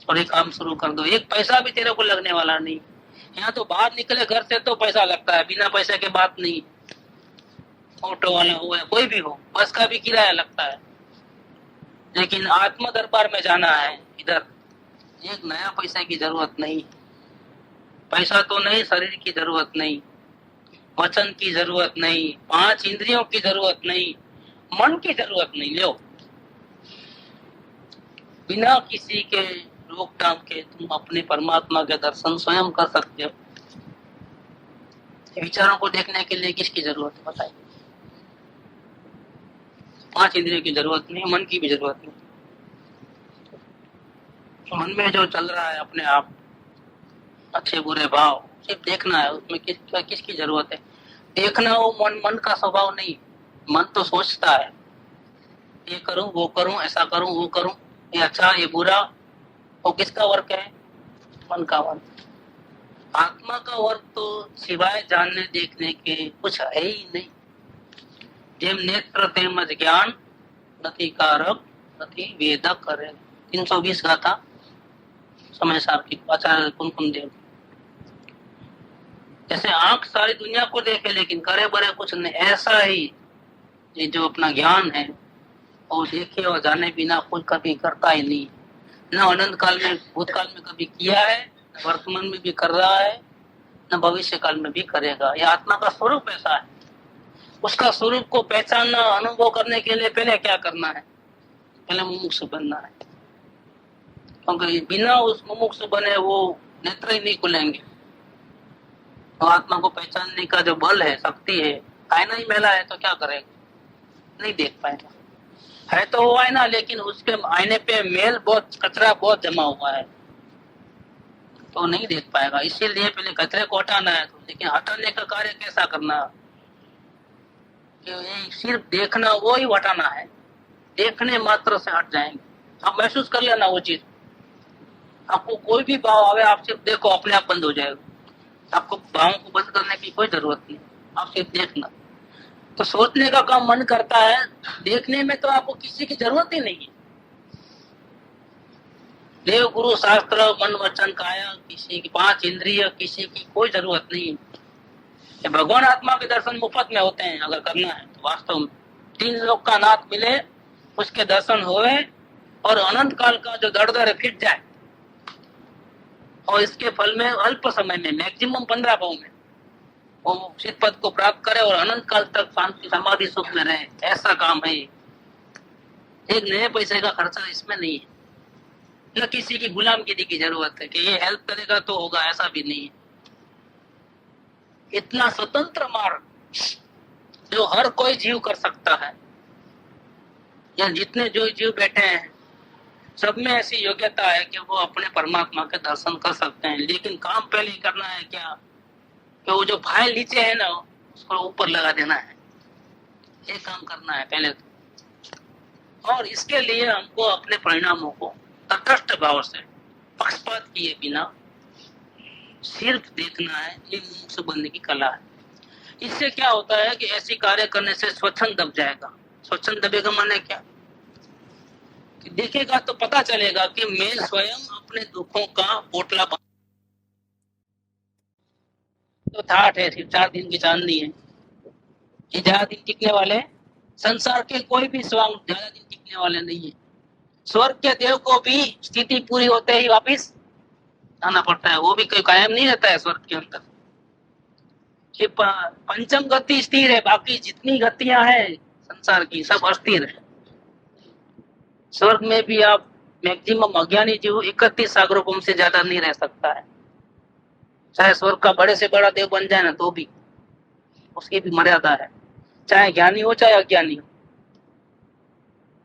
और एक काम शुरू कर दो। एक पैसा भी तेरे को लगने वाला नहीं। यहाँ तो बाहर निकले घर से तो पैसा लगता है, बिना पैसे के बात नहीं। ऑटो वाला हो या कोई भी हो, बस का भी किराया लगता है। लेकिन आत्म दरबार में जाना है, इधर एक नया पैसे की जरूरत नहीं। पैसा तो नहीं, शरीर की जरूरत नहीं, वचन की जरूरत नहीं, 5 इंद्रियों की जरूरत नहीं, मन की जरूरत नहीं। लो, बिना किसी के रोकथाम के तुम अपने परमात्मा के दर्शन स्वयं कर सकते हो। विचारों को देखने के लिए किसकी जरूरत है बताइए। 5 इंद्रियों की जरूरत नहीं, मन की भी जरूरत नहीं। मन में जो चल रहा है अपने आप, अच्छे बुरे भाव, सिर्फ देखना है, उसमें किसकी जरूरत है। देखना वो मन का स्वभाव नहीं। मन तो सोचता है, ये करूं वो करूं, ऐसा करूं वो करूं, ये अच्छा ये बुरा। वो किसका वर्क है, मन का वर्क। आत्मा का वर्क तो सिवाय जानने देखने के कुछ है ही नहीं। जेम नेत्र तेमज ज्ञान नथी कारक नथी वेद करे। 320 गाथा समय साहब की, आचार्य कुमकुम देव। जैसे आंख सारी दुनिया को देखे लेकिन करे बरे कुछ नहीं, ऐसा ही ये जो अपना ज्ञान है वो देखे और जाने बिना कुछ कभी करता ही नहीं। न अनंत काल में, भूतकाल में कभी किया है, न वर्तमान में भी कर रहा है, न भविष्य काल में भी करेगा। यह आत्मा का स्वरूप ऐसा है। उसका स्वरूप को पहचानना, अनुभव करने के लिए पहले क्या करना है, पहले मुमुक्षु बनना है। क्योंकि बिना उस मुमुक्षु बने वो नेत्र ही नहीं खुलेंगे। तो आत्मा को पहचानने का जो बल है, शक्ति है, आईना ही मेला है तो क्या करेगा, नहीं देख पाएगा। है तो वो आईना, लेकिन उसके आईने पे मेल बहुत, कचरा बहुत जमा हुआ है, तो नहीं देख पाएगा। इसीलिए पहले कचरे को हटाना है। तो लेकिन हटाने का कार्य कैसा करना, कि सिर्फ देखना वो ही हटाना है। देखने मात्र से हट जाएंगे। आप महसूस कर लेना वो चीज। आपको कोई भी भाव आवे, आप सिर्फ देखो, अपने आप बंद हो जाएगा। आपको भावों को बंद करने की कोई जरूरत नहीं, आप सिर्फ देखना। तो सोचने का काम मन करता है, देखने में तो आपको किसी की जरूरत ही नहीं है। देव गुरु शास्त्र मन वचन काया, किसी की 5 इंद्रिय, किसी की कोई जरूरत नहीं है। भगवान आत्मा के दर्शन मुफ्त में होते हैं अगर करना है तो। वास्तव में 3 लोक का नाथ मिले, उसके दर्शन होवे और अनंत काल का जो दर्द है फिट जाए, और इसके फल में अल्प समय में, मैक्सिमम 15 भाव में वो सिद्ध पद को प्राप्त करे और अनंत काल तक शांति समाधि सुख में रहे। ऐसा काम है। एक नए पैसे का खर्चा इसमें नहीं है। न किसी की गुलामगिरी की जरूरत है कि ये हेल्प करेगा तो होगा, ऐसा भी नहीं है। इतना स्वतंत्र मार्ग जो हर कोई जीव कर सकता है, या जितने जो जीव बैठे हैं सब में ऐसी योग्यता है कि वो अपने परमात्मा के दर्शन कर सकते हैं। लेकिन काम पहले करना है क्या, कि वो जो फाइल नीचे है ना उसको ऊपर लगा देना है, ये काम करना है पहले तो। और इसके लिए हमको अपने परिणामों को तटस्थ भाव से, पक्षपात किए बिना सिर्फ देखना है, ये मुमुक्षु बनने की कला है। इससे क्या होता है कि ऐसी कार्य करने से स्वच्छंद दब जाएगा। स्वच्छंद दबेगा माने क्या, कि देखेगा तो पता चलेगा कि मैं स्वयं अपने दुखों का पोटला तो ठाठ है, सिर्फ 4 दिन की चांदनी है, ये ज्यादा दिन टिकने वाले, संसार के कोई भी स्वांग ज्यादा दिन टिकने वाले नहीं है। स्वर्ग के देव को भी स्थिति पूरी होते ही वापिस आना पड़ता है, वो भी कोई कायम नहीं रहता है स्वर्ग के अंदर। ये पंचम गति स्थिर है, बाकी जितनी गतियां हैं संसार की सब अस्थिर है। स्वर्ग में भी आप मैक्सिमम अज्ञानी जीव 31 सागरोपम से ज्यादा नहीं रह सकता है। चाहे स्वर्ग का बड़े से बड़ा देव बन जाए ना तो भी उसकी भी मर्यादा है, चाहे ज्ञानी हो चाहे अज्ञानी हो।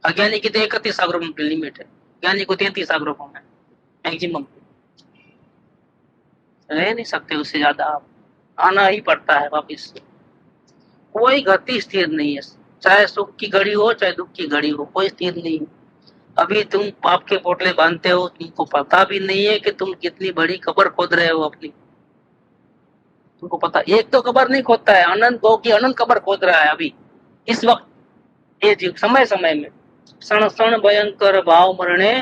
अज्ञानी की तो 31 सागरोपम की लिमिट है, ज्ञानी को 33 सागरोपम है मैक्सिमम, रह नहीं सकते उससे ज्यादा, आप आना ही पड़ता है वापिस। कोई गति स्थिर नहीं है, चाहे सुख की घड़ी हो चाहे दुख की घड़ी हो, कोई स्थिर नहीं है। अभी तुम पाप के पोटले बांधते हो, तुमको पता भी नहीं है कि तुम कितनी बड़ी कब्र खोद रहे हो अपनी, तुमको पता। एक तो कब्र नहीं खोदता है, अनंत गौ की अनंत कब्र खोद रहा है अभी इस वक्त ये जीव, समय समय में। क्षण क्षण भयंकर भाव मरणे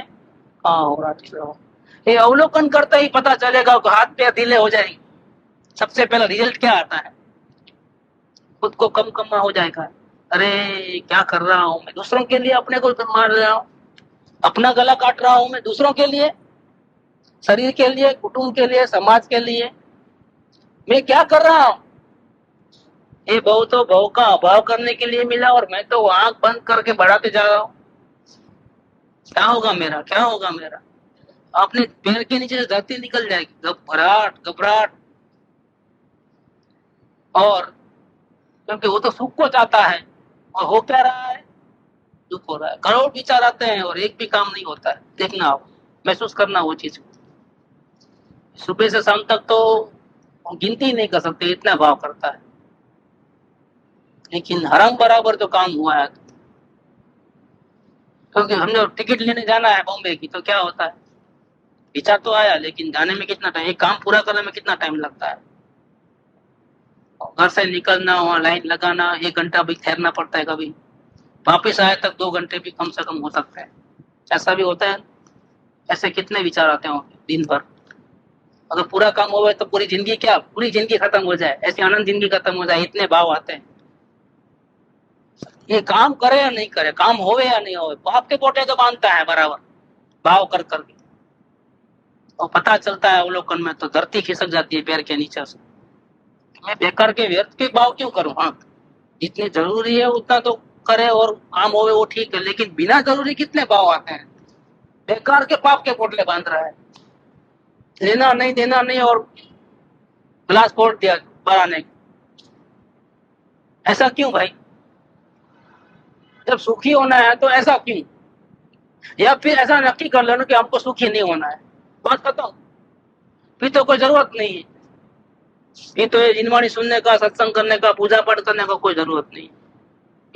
कहाँ हो रहा, ये अवलोकन करते ही पता चलेगा, हाथ पे ढीले हो जाएंगे। सबसे पहला रिजल्ट क्या आता है, खुद को कम कमा हो जाएगा। अरे क्या कर रहा हूं मैं, दूसरों के लिए अपने को मार रहा हूं, अपना गला काट रहा हूं मैं दूसरों के लिए, शरीर के लिए, कुटुंब के लिए, समाज के लिए। मैं क्या कर रहा हूं, ये भव तो भव का अभाव करने के लिए मिला और मैं तो आंख बंद करके बढ़ाते जा रहा हूं। क्या होगा मेरा, क्या होगा मेरा, अपने पैर के नीचे से धरती निकल जाएगी, घबराहट घबराहट। और क्योंकि वो तो सुख को चाहता है और हो क्या रहा है, दुख हो रहा है। करोड़ विचार आते हैं और एक भी काम नहीं होता है। देखना, आप महसूस करना वो चीज, सुबह से शाम तक तो गिनती नहीं कर सकते, इतना भाव करता है। लेकिन हराम बराबर जो काम हुआ है, क्योंकि हमने टिकट लेने जाना है बॉम्बे की, तो क्या होता है, विचार तो आया लेकिन जाने में कितना टाइम, एक काम पूरा करने में कितना टाइम लगता है। घर से निकलना, वहाँ लाइन लगाना, 1 घंटा भी ठहरना पड़ता है, कभी वापिस आए तक 2 घंटे भी कम से कम हो सकता है, ऐसा भी होता है। ऐसे कितने विचार आते होंगे दिन भर। अगर पूरा काम हो तो पूरी जिंदगी, क्या पूरी जिंदगी खत्म हो जाए, ऐसी आनंद जिंदगी खत्म हो जाए, इतने भाव आते हैं। ये काम करे या नहीं करे, काम होवे या नहीं होवे, बाप के पोटे तो बांधता है बराबर भाव कर करके, और पता चलता है अवलोकन में तो धरती खिसक जाती है पैर के नीचे से। मैं बेकार के व्यर्थ के भाव क्यों करूं। हाँ, जितनी जरूरी है उतना तो करे और काम होवे वो ठीक है, लेकिन बिना जरूरी कितने भाव आते हैं। बेकार के पाप के पोटले बांध रहा है, लेना नहीं देना नहीं, और गिलास फोड़ दिया बनाने। ऐसा क्यों भाई, जब सुखी होना है तो ऐसा क्यों, या फिर ऐसा नक्की कर लेना कि हमको सुखी नहीं होना है, बात खत्म, फिर तो कोई जरूरत नहीं है। ये तो जिनवाणी सुनने का, सत्संग करने का, पूजा पाठ करने का कोई जरूरत नहीं,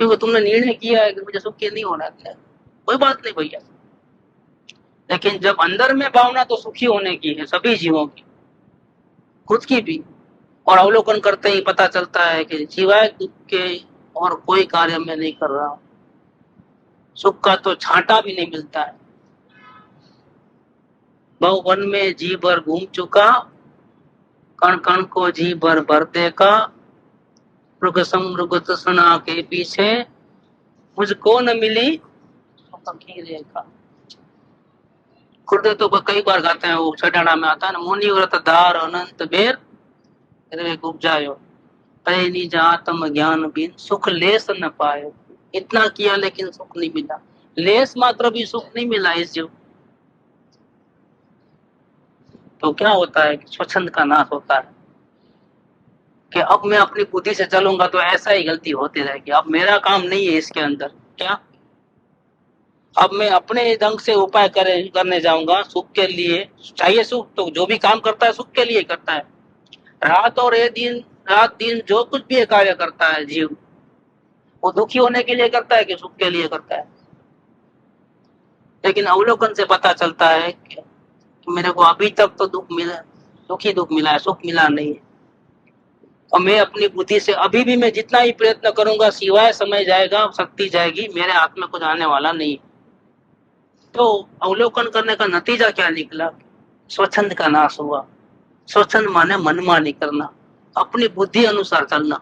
क्योंकि तुमने निर्णय किया है कि मुझे सुखी नहीं होना है। कोई बात नहीं भैया, लेकिन जब अंदर में भावना तो सुखी होने की है, सभी जीवों की, खुद की भी, और अवलोकन करते ही पता चलता है कि सिवाय दुख के और कोई कार्य में नहीं कर रहा हूं, सुख का तो छांटा भी नहीं मिलता है। बहु वन में जी भर घूम चुका, कण कण को जी भर भर देखा, मृग समृग तृष्णा के पीछे, मुझको न मिली सुख की रेखा। खुर्दे तो कई बार गाते हैं, वो छठाड़ा में आता है ना, मुनि व्रत धार अनंत बेर उपजायो, तय निज आत्म ज्ञान बिन सुख लेस न पायो। इतना किया लेकिन सुख नहीं मिला, लेस मात्र भी सुख नहीं मिला इस जीव। तो क्या होता है कि स्वच्छंद का नाश होता है कि अब मैं अपनी बुद्धि से चलूंगा तो ऐसा ही गलती होती रहेगी, अब मेरा काम नहीं है इसके अंदर। क्या अब मैं अपने ढंग से उपाय करने जाऊंगा सुख के लिए। चाहिए सुख तो जो भी काम करता है सुख के लिए करता है। रात दिन जो कुछ भी कार्य करता है जीव, वो दुखी होने के लिए करता है कि सुख के लिए करता है। लेकिन अवलोकन से पता चलता है कि मेरे को अभी तक तो दुख ही दुख मिला है, सुख मिला नहीं है। और मैं अपनी बुद्धि से अभी भी मैं जितना ही प्रयत्न करूंगा, सिवाय समय जाएगा, शक्ति जाएगी, मेरे हाथ में कुछ आने वाला नहीं। तो अवलोकन करने का नतीजा क्या निकला? स्वच्छंद का नाश हुआ। स्वच्छंद माने मनमानी करना, अपनी बुद्धि अनुसार चलना,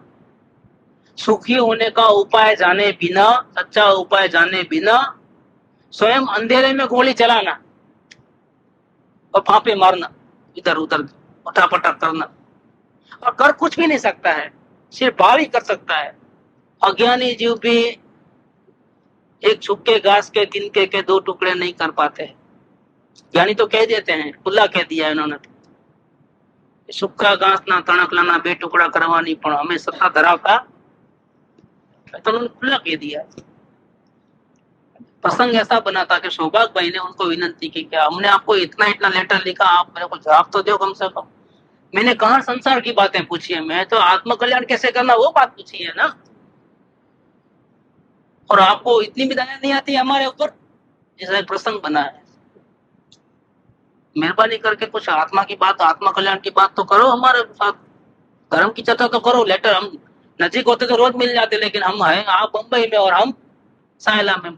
सुखी होने का उपाय जाने बिना, सच्चा उपाय जाने बिना स्वयं अंधेरे में गोली चलाना और फांपे मारना, इधर उधर उठापटक करना, और कर कुछ भी नहीं सकता है, सिर्फ भाव ही कर सकता है। अज्ञानी जीव भी एक सूखे घास के तिनके के दो टुकड़े नहीं कर पाते। ज्ञानी तो कह देते हैं, खुला कह दिया इन्होंने, सूखा घास ना तणकलाना बे टुकड़ा करवानी पण हमें सत्ता धरावता, तो उन्होंने खुला कह दिया। प्रसंग ऐसा बना था कि सौभाग्य भाई ने उनको विनंती की कि हमने आपको इतना लेटर लिखा, आप मेरे को जवाब तो दो कम से कम। मैंने कहा संसार की बातें पूछी है, मैं तो आत्म कल्याण कैसे करना वो बात पूछी है ना। और आपको इतनी भी दया नहीं आती हमारे ऊपर, जैसा एक प्रसंग बना है। मेहरबानी करके कुछ आत्मा की बात, आत्मा कल्याण की बात तो करो हमारे साथ, धर्म की चर्चा तो करो। लेटर हम नजीक होते तो रोज मिल जाते, लेकिन हम हैं आप बंबई में और हम सायला में,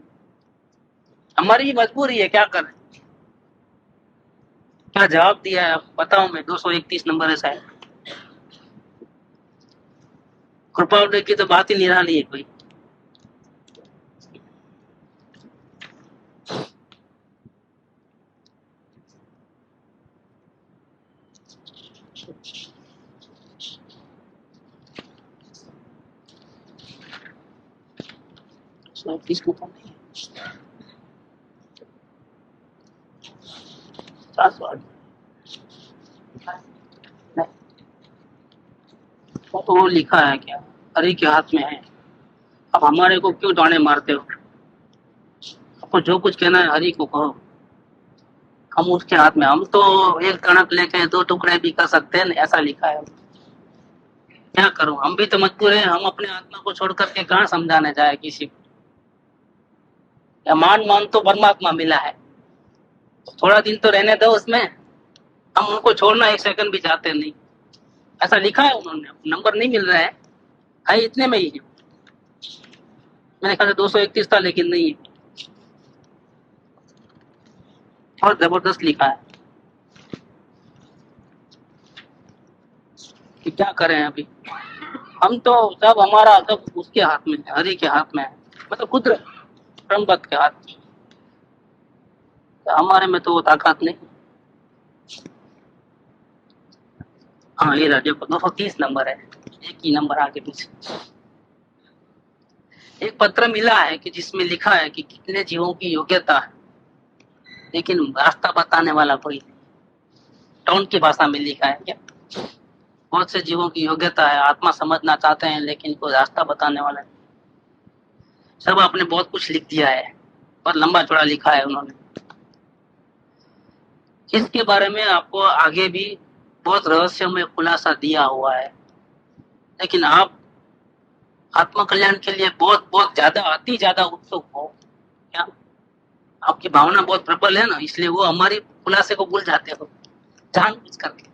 हमारी मजबूरी है, क्या करें। क्या जवाब दिया है बताओ। मैं 231 नंबर है शायद। कृपावड़े की तो बात ही निराली है कोई। किसको नहीं तो वो लिखा है क्या, हरि के हाथ में है। अब हमारे को क्यों ताने मारते हो? आपको जो कुछ कहना है हरि को कहो, हम उसके हाथ में। हम तो एक कणक लेके दो टुकड़े भी कर सकते हैं, ऐसा लिखा है। क्या करूं, हम भी तो मजबूर हैं। हम अपने आत्मा को छोड़ करके कहाँ समझाने जाए किसी को। या मान तो परमात्मा मिला है, थोड़ा दिन तो रहने दो उसमें, हम उनको छोड़ना एक सेकंड भी चाहते नहीं। ऐसा लिखा है उन्होंने, नंबर नहीं मिल रहा है इतने में ही है। मैंने कहा 231 था लेकिन नहीं है, और जबरदस्त लिखा है कि क्या करें अभी। हम तो सब हमारा सब उसके हाथ में है, हरि के हाथ में है, मतलब कुदरत ब्रह्मवत के हाथ में। तो हमारे में तो वो ताकत नहीं। हाँ ये देखो 230 नंबर है, एक ही नंबर आगे पीछे। एक पत्र मिला है कि जिसमें लिखा है कि कितने जीवों की योग्यता है, लेकिन रास्ता बताने वाला कोई नहीं। टाउन की भाषा में लिखा है क्या, बहुत से जीवों की योग्यता है, आत्मा समझना चाहते हैं, लेकिन कोई रास्ता बताने वाला नहीं। सब आपने बहुत कुछ लिख दिया है, बहुत लंबा चौड़ा लिखा है उन्होंने। इसके बारे में आपको आगे भी बहुत रहस्यमय खुलासा दिया हुआ है, लेकिन आप आत्म कल्याण के लिए बहुत बहुत ज्यादा अति ज्यादा उत्सुक हो। क्या आपकी भावना बहुत प्रबल है ना, इसलिए वो हमारी खुलासे को भूल जाते हो जानबूझ करके।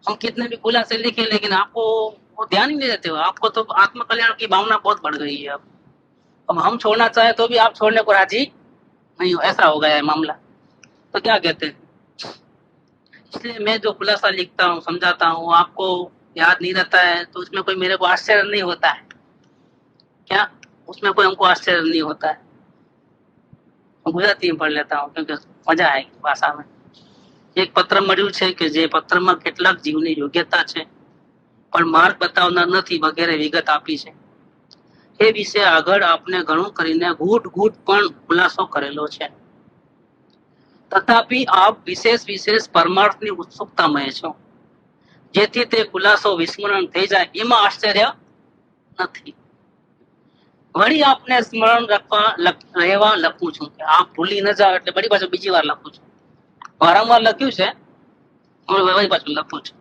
हम कितने भी खुलासे लिखे, लेकिन आपको वो ध्यान ही नहीं देते हो। आपको तो आत्म कल्याण की भावना बहुत बढ़ गई है। अब हम छोड़ना चाहे तो भी आप छोड़ने को राजी नहीं हो, ऐसा हो गया है मामला। तो क्या कहते हैं, इसलिए मैं जो खुलासा लिखता हूँ, समझाता हूँ, आपको याद नहीं रहता है तो उसमें कोई मेरे को आश्चर्य नहीं होता है। क्या उसमें कोई हमको आश्चर्य नहीं होता है। गुजराती में पढ़ लेता हूँ क्योंकि मजा है भाषा में। एक પત્ર મળ્યું છે કે જે પત્રમાં કેટલાક જીવની યોગ્યતા છે પણ માર્ગ બતાવનાર નથી વગેરે વિગત આપી છે। એ વિશે આગળ આપને ઘણું કરીને ઘૂંટ પણ ખુલાસો કરેલો છે। તથાપિ આપ વિશેષ વિશેષ પરમાર્થની ઉત્સુકતામય છો, જેથી તે ખુલાસો વિસ્મરણ થઈ જાય એમાં આશ્ચર્ય નથી. વળી આપને સ્મરણ રહેવા લખું છું કે આપ ભૂલી ન જાઓ એટલે વળી પાછું બીજી વાર લખું છું. વારંવાર લખ્યું છે, વળી પાછું લખું છું.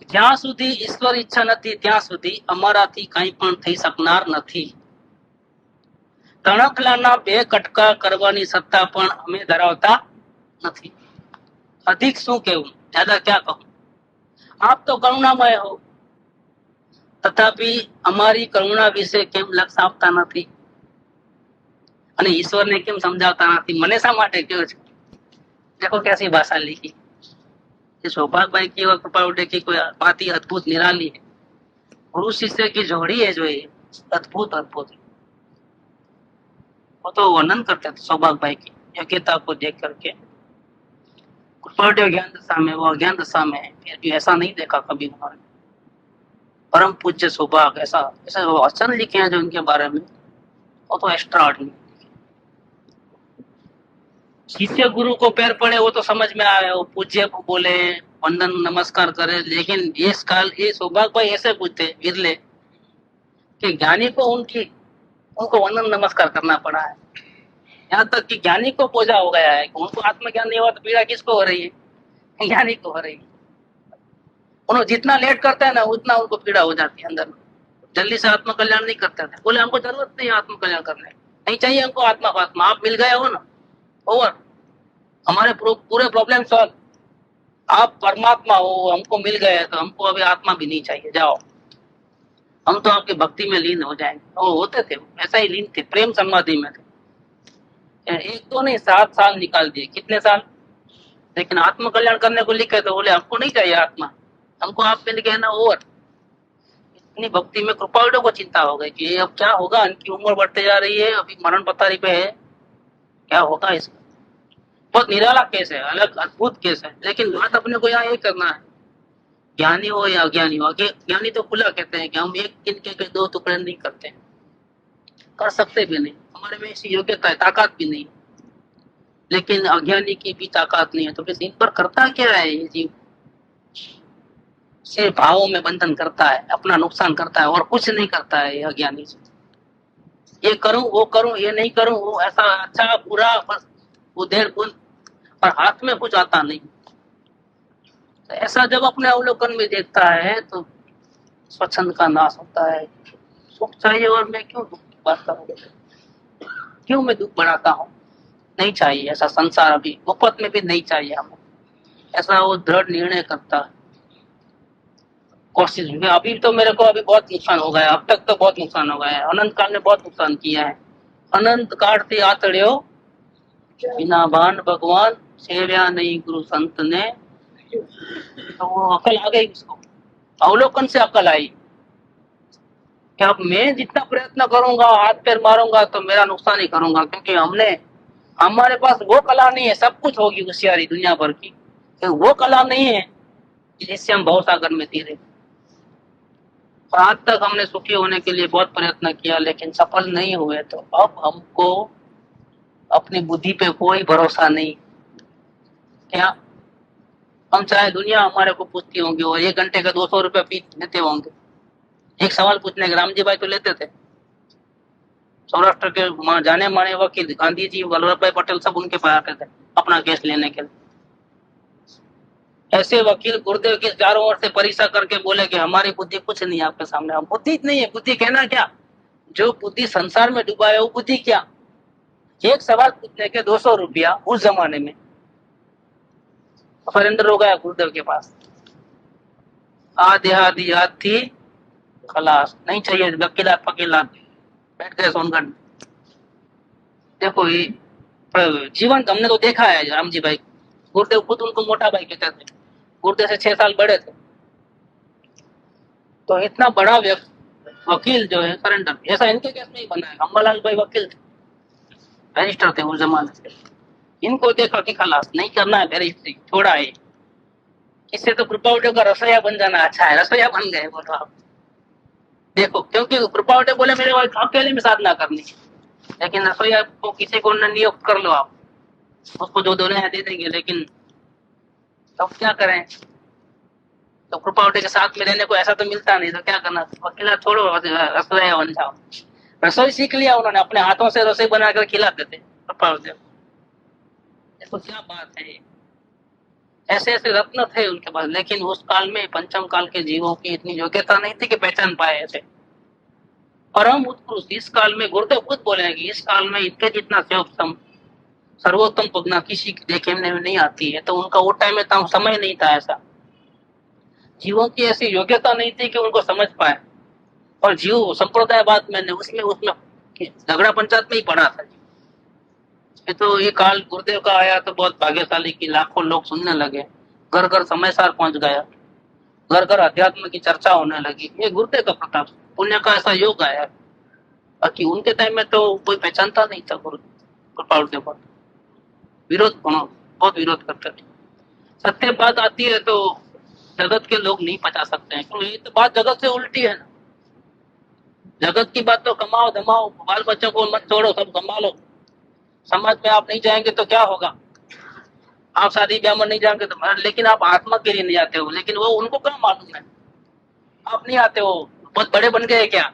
જ્યાં સુધી ઈશ્વર ઈચ્છા નથી ત્યાં સુધી અમારાથી કંઈ પણ થઈ શકનાર નથી. તણખલાના 2 કટકા કરવાની સત્તા પણ અમે ધરાવતા નથી. અધિક શું કહેવું, જ્યાદા ક્યાં કહું. આપ તો કરુણામય હો, તથાપિ અમારી કરુણા વિશે કેમ લક્ષ આપતા નથી અને ઈશ્વરને કેમ સમજાવતા નથી? મને શા માટે કહો છો? देखो कैसी भाषा लिखी. ये सौभाग्य भाई की और कृपा उठे की कोई बात ही अद्भुत निराली है. गुरु शिष्य की जोड़ी है जो ये अद्भुत अद्भुत है. वो तो वर्णन करते थे सौभाग्य भाई की योग्यता को देख करके. कृपा उठे ज्ञान दशा में, वो अज्ञान दशा में फिर भी ऐसा नहीं देखा कभी उन्होंने. परम पूज्य सौभाग्य ऐसा ऐसे वचन लिखे हैं जो उनके बारे में, वो तो एक्स्ट्रा ऑर्डिनरी. शिष्य गुरु को पैर पड़े वो तो समझ में आए, वो पूज्य को बोले, वंदन नमस्कार करे. लेकिन इस काल ये सौभाग्य भाई ऐसे पूछते विरले कि ज्ञानी को उनको वंदन नमस्कार करना पड़ा है. यहाँ तक कि ज्ञानी को पूजा हो गया है कि उनको आत्मज्ञान नहीं हुआ तो पीड़ा किसको हो रही है? ज्ञानी को हो रही है. उन्होंने जितना लेट करते हैं ना उतना उनको पीड़ा हो जाती है अंदर में. जल्दी से आत्मकल्याण नहीं करते थे. बोले हमको जरूरत नहीं है आत्मकल्याण करने, नहीं चाहिए हमको आत्मा. आप मिल गए हो ना, ओवर, हमारे पूरे प्रॉब्लम सॉल्व. आप परमात्मा हो, हमको मिल गए तो हमको अभी आत्मा भी नहीं चाहिए, जाओ हम तो आपकी भक्ति में लीन हो जाएंगे. वो होते थे, ऐसा ही लीन थे, प्रेम समाधि में थे. 1-2 नहीं 7 साल निकाल दिए, कितने साल. लेकिन आत्म कल्याण करने को लिखे तो बोले हमको नहीं चाहिए आत्मा, हमको आप मिल गए ना, ओवर. इतनी भक्ति में कृपालुओं को चिंता हो गई कि अब क्या होगा, इनकी उम्र बढ़ते जा रही है, अभी मरण पथारी पे है, क्या होगा इसका. बहुत निराला केस है, अलग अद्भुत केस है. लेकिन बात अपने को यहाँ ये करना है, ज्ञानी हो या अज्ञानी हो. ज्ञानी तो खुला कहते हैं कि हम एक तिनके के 2 टुकड़े नहीं करते, कर सकते भी नहीं, हमारे में ऐसी योग्यता है, ताकत भी नहीं. लेकिन अज्ञानी की भी ताकत नहीं है, तो फिर इन पर करता क्या है ये जीव? सिर्फ भावों में बंधन करता है, अपना नुकसान करता है और कुछ नहीं करता है ये अज्ञानी से. ये करूं वो करूं, ये नहीं करूं वो, ऐसा अच्छा बुरा बस उधेड़ बुन, और हाथ में कुछ आता नहीं. तो ऐसा जब अपने अवलोकन में देखता है तो स्वच्छंद का नाश होता है. सुख चाहिए और मैं क्यों दुख की बात करूं, क्यों मैं दुख बढ़ाता हूँ? नहीं चाहिए ऐसा संसार, अभी मुफ्त में भी नहीं चाहिए हमें. ऐसा वो दृढ़ निर्णय करता है. कोशिश में अभी तो मेरे को अभी बहुत नुकसान हो गया, अब तक तो बहुत नुकसान हो गया है, अनंत काल में बहुत नुकसान किया है. अनंत काल थी आतड़ियो बिना भान भगवान, सेव्या नहीं गुरु संत ने. तो वो अकल आ गई उसको, अवलोकन से अकल आई कि अब मैं जितना प्रयत्न करूंगा, हाथ पैर मारूंगा तो मेरा नुकसान ही करूंगा, क्योंकि हमारे पास वो कला नहीं है. सब कुछ होगी होशियारी दुनिया भर की, तो वो कला नहीं है जिससे हम भवसागर में तीरे. आज तक हमने सुखी होने के लिए बहुत प्रयत्न किया लेकिन सफल नहीं हुए, तो अब हमको अपनी बुद्धि पे कोई भरोसा नहीं. क्या हम चाहे दुनिया हमारे को पूछती होंगी और 1 घंटे का 200 रुपये फीस लेते होंगे, एक सवाल पूछने के रामजी भाई तो लेते थे. सौराष्ट्र के जाने माने वकील गांधी जी, वल्लभ भाई पटेल सब उनके पास आते थे अपना केस लेने के लिए. ऐसे वकील गुरुदेव की चारों ओर से परीक्षा करके बोले कि हमारी बुद्धि कुछ नहीं है आपके सामने. हम बुद्धि नहीं है, बुद्धि कहना क्या, जो बुद्धि संसार में डूबा है वो बुद्धि क्या. एक सवाल पूछने के 200 रुपया उस जमाने में. सरेंडर हो गया गुरुदेव के पास, आधी याद थी, खलास, नहीं चाहिए वकीलात फकीलात, बैठ गए सोनगढ़. देखो ये जीवन हमने तो देखा है रामजी भाई. गुरुदेव खुद उनको मोटा भाई कहते थे, गुरुदेव से 6 साल बड़े थे. तो इतना बड़ा वकील जो है सरेंडर, ऐसा इनके केस में ही बना है. अम्बालाल भाई वकील थे, रजिस्टर थे उस जमाने से. इनको देखा कि खलास, नहीं करना है रजिस्ट्री, छोड़ा है. इससे तो कृपावटे का रसोईया बन जाना अच्छा है. रसोईया बन गए बोलो आप. देखो, क्योंकि कृपावटे बोले मेरे अकेले में साधना करनी, लेकिन रसोईया को किसी को नियुक्त कर लो आप, उसको जो देना है दे देंगे, लेकिन तब क्या करें? तो कृपावटी के साथ में रहने को ऐसा तो मिलता नहीं, तो क्या करना? अकेला छोड़ो, रसोई बन जाओ। रसोई सीख लिया उन्होंने, अपने हाथों से रसोई बनाकर खिलाते थे कृपावटी। देखो क्या बात है, ऐसे ऐसे रत्न थे उनके पास, लेकिन उस काल में पंचम काल के जीवों की इतनी योग्यता नहीं थी कि पहचान पाए ऐसे। परम उत्कृष्ट इस काल में, गुरुदेव खुद बोलेंगे, इस काल में इनके जितना सर्वोत्तम पगना किसी के देखने में नहीं आती है। तो उनका वो टाइम में तो समय नहीं था ऐसा, जीवों की ऐसी योग्यता नहीं थी कि उनको समझ पाए। और जीव संप्रदायवाद मैंने उसमें उसमें झगड़ा पंचायत में ही पड़ा था। ये तो ये काल गुरुदेव का आया तो बहुत भाग्यशाली की लाखों लोग सुनने लगे, घर घर समय सार पहुंच गया, घर घर अध्यात्म की चर्चा होने लगी। ये गुरुदेव का प्रताप, पुण्य का ऐसा योग आया। बाकी उनके टाइम में तो कोई पहचानता नहीं था गुरु कृपाल पर, विरोध बहुत विरोध करते थे। सत्य बात आती है तो जगत के लोग नहीं पचा सकते हैं, क्योंकि ये तो बात जगत से उल्टी है ना। जगत की बात तो कमाओ धमाओ, बाल बच्चों को मत छोड़ो, सब कमा लो। समाज में आप नहीं जाएंगे तो क्या होगा? आप शादी ब्याह में नहीं जाएंगे तो, लेकिन आप आत्मा के लिए नहीं आते हो। लेकिन वो उनको क्या मालूम है, आप नहीं आते हो, बहुत बड़े बन गए क्या?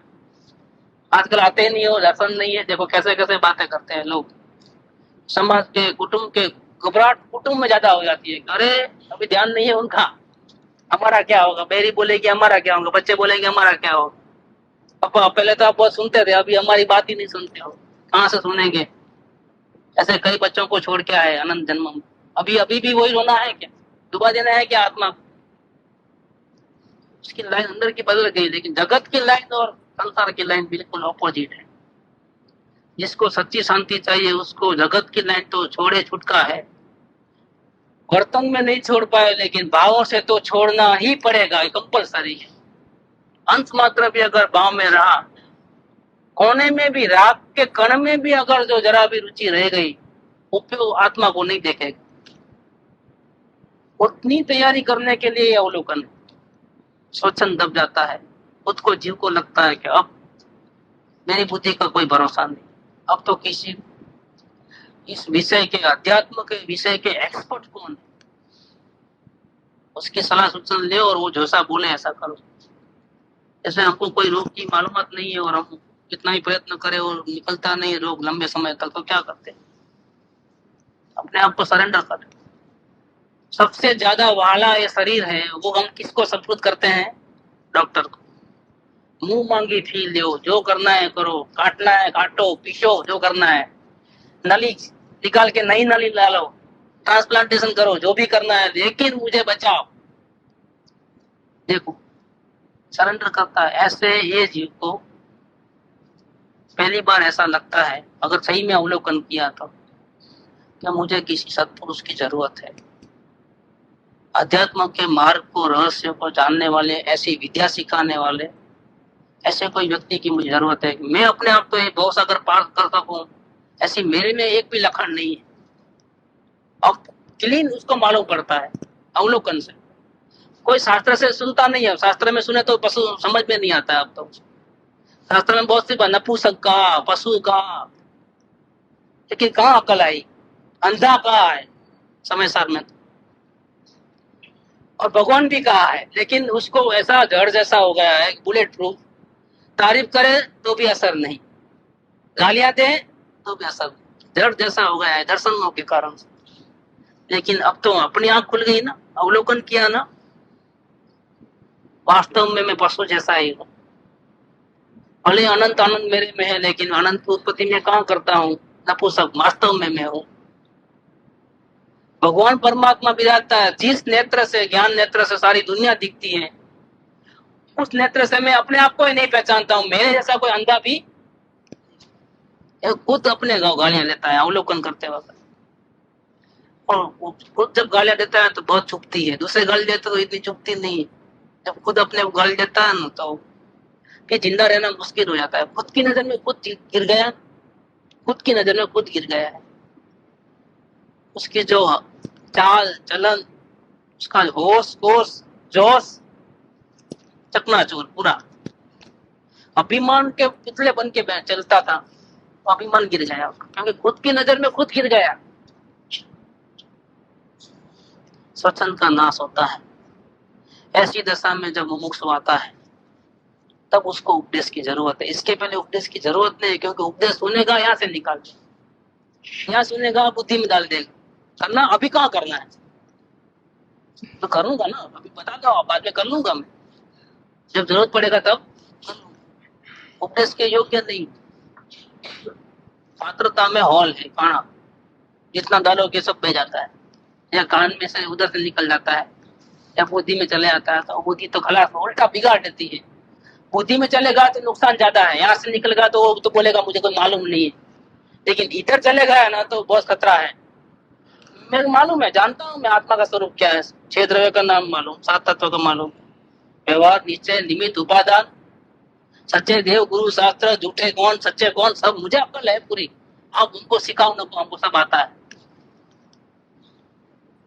आजकल आते ही नहीं हो, दर्शन नहीं है। देखो कैसे कैसे बातें करते हैं लोग। समाज के कुटुंब के घबराहट कुटुंब में ज्यादा हो जाती है। अरे अभी ध्यान नहीं है उनका, हमारा क्या होगा? बेरी बोलेगी हमारा क्या होगा, बच्चे बोलेंगे हमारा क्या होगा। अब पहले तो आप बहुत सुनते थे, अभी हमारी बात ही नहीं सुनते हो, कहाँ से सुनेंगे? ऐसे कई बच्चों को छोड़ के आए अनंत जन्म में। अभी अभी भी वही रोना है क्या? डुबा देना है क्या आत्मा? उसकी लाइन अंदर की बदल गई, लेकिन जगत की लाइन और संसार की लाइन बिल्कुल ऑपोजिट है। जिसको सच्ची शांति चाहिए उसको जगत की लाइन तो छोड़े छुटका है। वर्तन में नहीं छोड़ पाए, लेकिन भावों से तो छोड़ना ही पड़ेगा, कंपलसरी है। अंश मात्र भी अगर भाव में रहा, कोने में भी, राग के कण में भी अगर जो जरा भी रुचि रह गई, उपयोग आत्मा को नहीं देखेगा। उतनी तैयारी करने के लिए अवलोकन स्वच्छंद दब जाता है। खुद को जीव को लगता है कि अब मेरी बुद्धि का कोई भरोसा नहीं, अब तो किसी इस विषय के, अध्यात्म के विषय के एक्सपर्ट कौन है, उसकी सलाह सूचना ले और वो जैसा बोले ऐसा करो। जैसे हमको कोई रोग की मालूमात नहीं है और हम कितना ही प्रयत्न करें और निकलता नहीं रोग लंबे समय तक, तो क्या करते हैं? अपने आप को सरेंडर कर। सबसे ज्यादा वाला ये शरीर है, वो हम किसको सपुर्द करते हैं? डॉक्टर को। मुंह मांगी फी लो, जो करना है करो, काटना है काटो, पीसो, जो करना है, नली निकाल के नई नली ला लो, ट्रांसप्लांटेशन करो, जो भी करना है, लेकिन मुझे बचाओ। देखो सरेंडर करता है। ऐसे ये जीव को पहली बार ऐसा लगता है, अगर सही में अवलोकन किया तो, क्या मुझे किसी सत्पुरुष की जरूरत है, अध्यात्म के मार्ग को, रहस्य को जानने वाले, ऐसी विद्या सिखाने वाले, ऐसे कोई व्यक्ति की मुझे जरूरत है। मैं अपने आप तो ये भवसागर पार कर सकूं, ऐसी मेरे में एक भी लक्षण नहीं है। अब क्लीन उसको मालूम पड़ता है अवलोकन से। कोई शास्त्र से सुनता नहीं है, शास्त्र में सुने तो पशु समझ में नहीं आता है। अब तो शास्त्र में बहुत सी नपुंसक का, पशु का, लेकिन कहाँ अकल आई? अंधा कहा है समय सार में, और भगवान भी कहा है, लेकिन उसको ऐसा जड़ जैसा हो गया है, बुलेट प्रूफ। तारीफ करे तो भी असर नहीं, गालियां दे तो भी असर नहीं, जड़ जैसा हो गया है दर्शनों के कारण से। लेकिन अब तो अपनी आंख खुल गई ना, अवलोकन किया ना, वास्तव में मैं पशु जैसा ही हूँ। भले अनंत आनंद मेरे में है, लेकिन अनंत की उत्पत्ति में कहाँ करता हूँ? नपुंसक वास्तव में मैं हूँ। भगवान परमात्मा विराजता है। जिस नेत्र से, ज्ञान नेत्र से सारी दुनिया दिखती है, उस नेत्र से मैं अपने आप को ही नहीं पहचानता हूँ। मेरे जैसा कोई अंधा भी खुद अपने गालियां लेता है अवलोकन करते वक्त, और खुद जब गालियां देता है तो बहुत चुपती है, दूसरे गाली देते तो इतनी चुपती नहीं है। जब खुद अपने गाली देता है ना, तो कि जिंदा रहना मुश्किल हो जाता है। खुद की नजर में खुद गिर गया, खुद की नजर में खुद गिर गया है। उसकी जो चाल चलन, उसका होश कोश जोश चकनाचूर पूरा। अभिमान के पुतले बन के चलता था, तो अभिमान गिर गया, क्योंकि खुद की नजर में खुद गिर गया। स्वच्छंद का नाश होता है। ऐसी दशा में जब मुमुक्षु आता है तब उसको उपदेश की जरूरत है। इसके पहले उपदेश की जरूरत नहीं है, क्योंकि उपदेश सुनेगा यहाँ से निकाल देगा, यहाँ सुनेगा बुद्धि में डाल देगा। करना अभी कहाँ करना है, तो करूंगा ना, अभी बता दो, बाद में कर लूंगा मैं, जब जरूरत पड़ेगा तब कर लूंगा। उपदेश के योग्य नहीं। पात्रता में हॉल है, काना जितना डालोगे सब बह जाता है, या कान में से उधर से निकल जाता है, या बुद्धि में चले जाता है, तो बुद्धि तो खलास उल्टा बिगाड़ देती है। बुद्धि में चलेगा तो नुकसान ज्यादा है, यहाँ से निकलेगा तो वो तो बोलेगा मुझे कोई मालूम नहीं है, लेकिन इधर चले गया ना तो बहुत खतरा है। मेरे मालूम है, जानता हूँ मैं आत्मा का स्वरूप क्या है, 6 द्रव्य का नाम मालूम, 7 तत्व का मालूम, व्यवहार, निश्चय, निमित्त, उपादान, सच्चे देव, गुरु, शास्त्र, झूठे कौन, सच्चे कौन, सब मुझे अक्ल है पूरी। आप उनको सिखाओ ना, हमको सब आता है।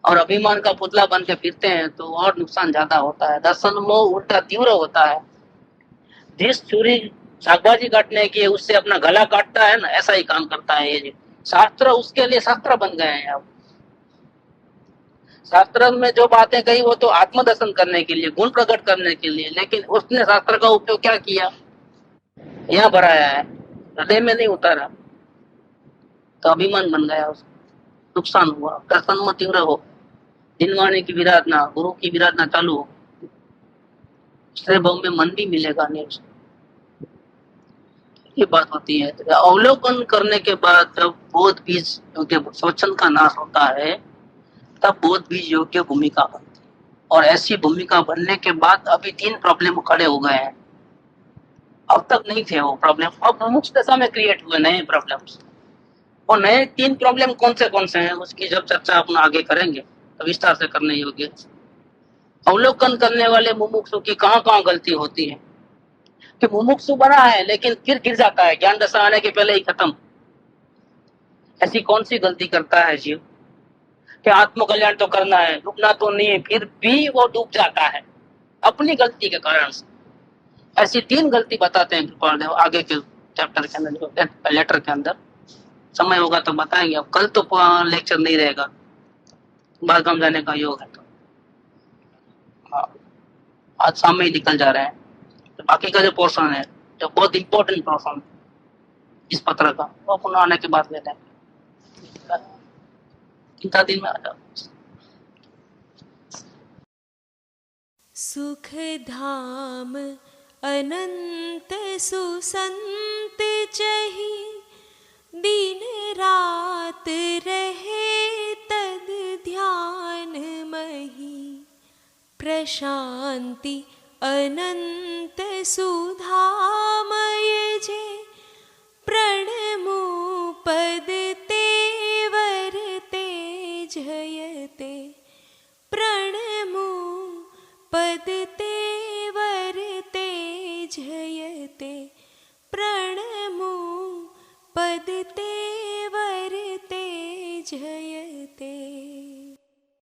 और अभिमान का पुतला बन के फिरते हैं तो और नुकसान ज्यादा होता है। दर्शन मोह उल्टा तीव्र होता है। जिस छुरी शाकभाजी काटने की उससे अपना गला काटता है ना, ऐसा ही काम करता है ये शास्त्र। उसके लिए शास्त्र बन गए हैं अब। शास्त्र में जो बातें कही वो तो आत्मदर्शन करने के लिए, गुण प्रकट करने के लिए, लेकिन उसने शास्त्र का उपयोग क्या किया, यहाँ भराया है, हृदय में नहीं उतारा, तो अभिमान बन गया, उसको नुकसान हुआ। दर्शन में तीव्र हो, जिनवाणी की विराधना, गुरु की विराधना चालू हो, उससे भाव में मन भी मिलेगा नहीं उसको। ये बात होती है। तो अवलोकन करने के बाद जब बोध बीज योग्य स्वच्छंद का नाश होता है तब बोध बीज योग्य भूमिका बनती है। और ऐसी भूमिका बनने के बाद अभी 3 प्रॉब्लम खड़े हो गए हैं। अब तक नहीं थे वो प्रॉब्लम, अब मुक्त दशा में क्रिएट हुए नए प्रॉब्लम्स। और नए 3 प्रॉब्लम कौन से हैं उसकी जब चर्चा अपना आगे करेंगे तो विस्तार से करने योग्य। अवलोकन करने वाले मुमुक्षु की कहाँ गलती होती है कि मुमुक्षु बना है लेकिन फिर गिर जाता है, ज्ञान दशा आने के पहले ही खत्म। ऐसी कौन सी गलती करता है जीव कि आत्मकल्याण तो करना है, डूबना तो नहीं है, फिर भी वो डूब जाता है अपनी गलती के कारण से। ऐसी 3 गलती बताते हैं कृपालदेव आगे के चैप्टर के अंदर, लेटर के अंदर। समय होगा तो बताएंगे। अब कल तो लेक्चर नहीं रहेगा, बालगाम जाने का योग है, तो हाँ, आज शाम में ही निकल जा रहे हैं। तो बाकी का जो पोर्शन है, जो बहुत इंपॉर्टेंट पोर्शन इस पत्र का, वो पुनः आने के बाद लेते हैं। 3 दिन में आ जाओ। सुख धाम अनंत सुसंत चही, दिन रात रहे तद ध्यान मही। प्रशांति अनंत सुधामय जे, प्रणमु पद तेवर तेजयते। प्रणमु पद तेवर तेजयते। प्रणमु पद तेवर तेजयते।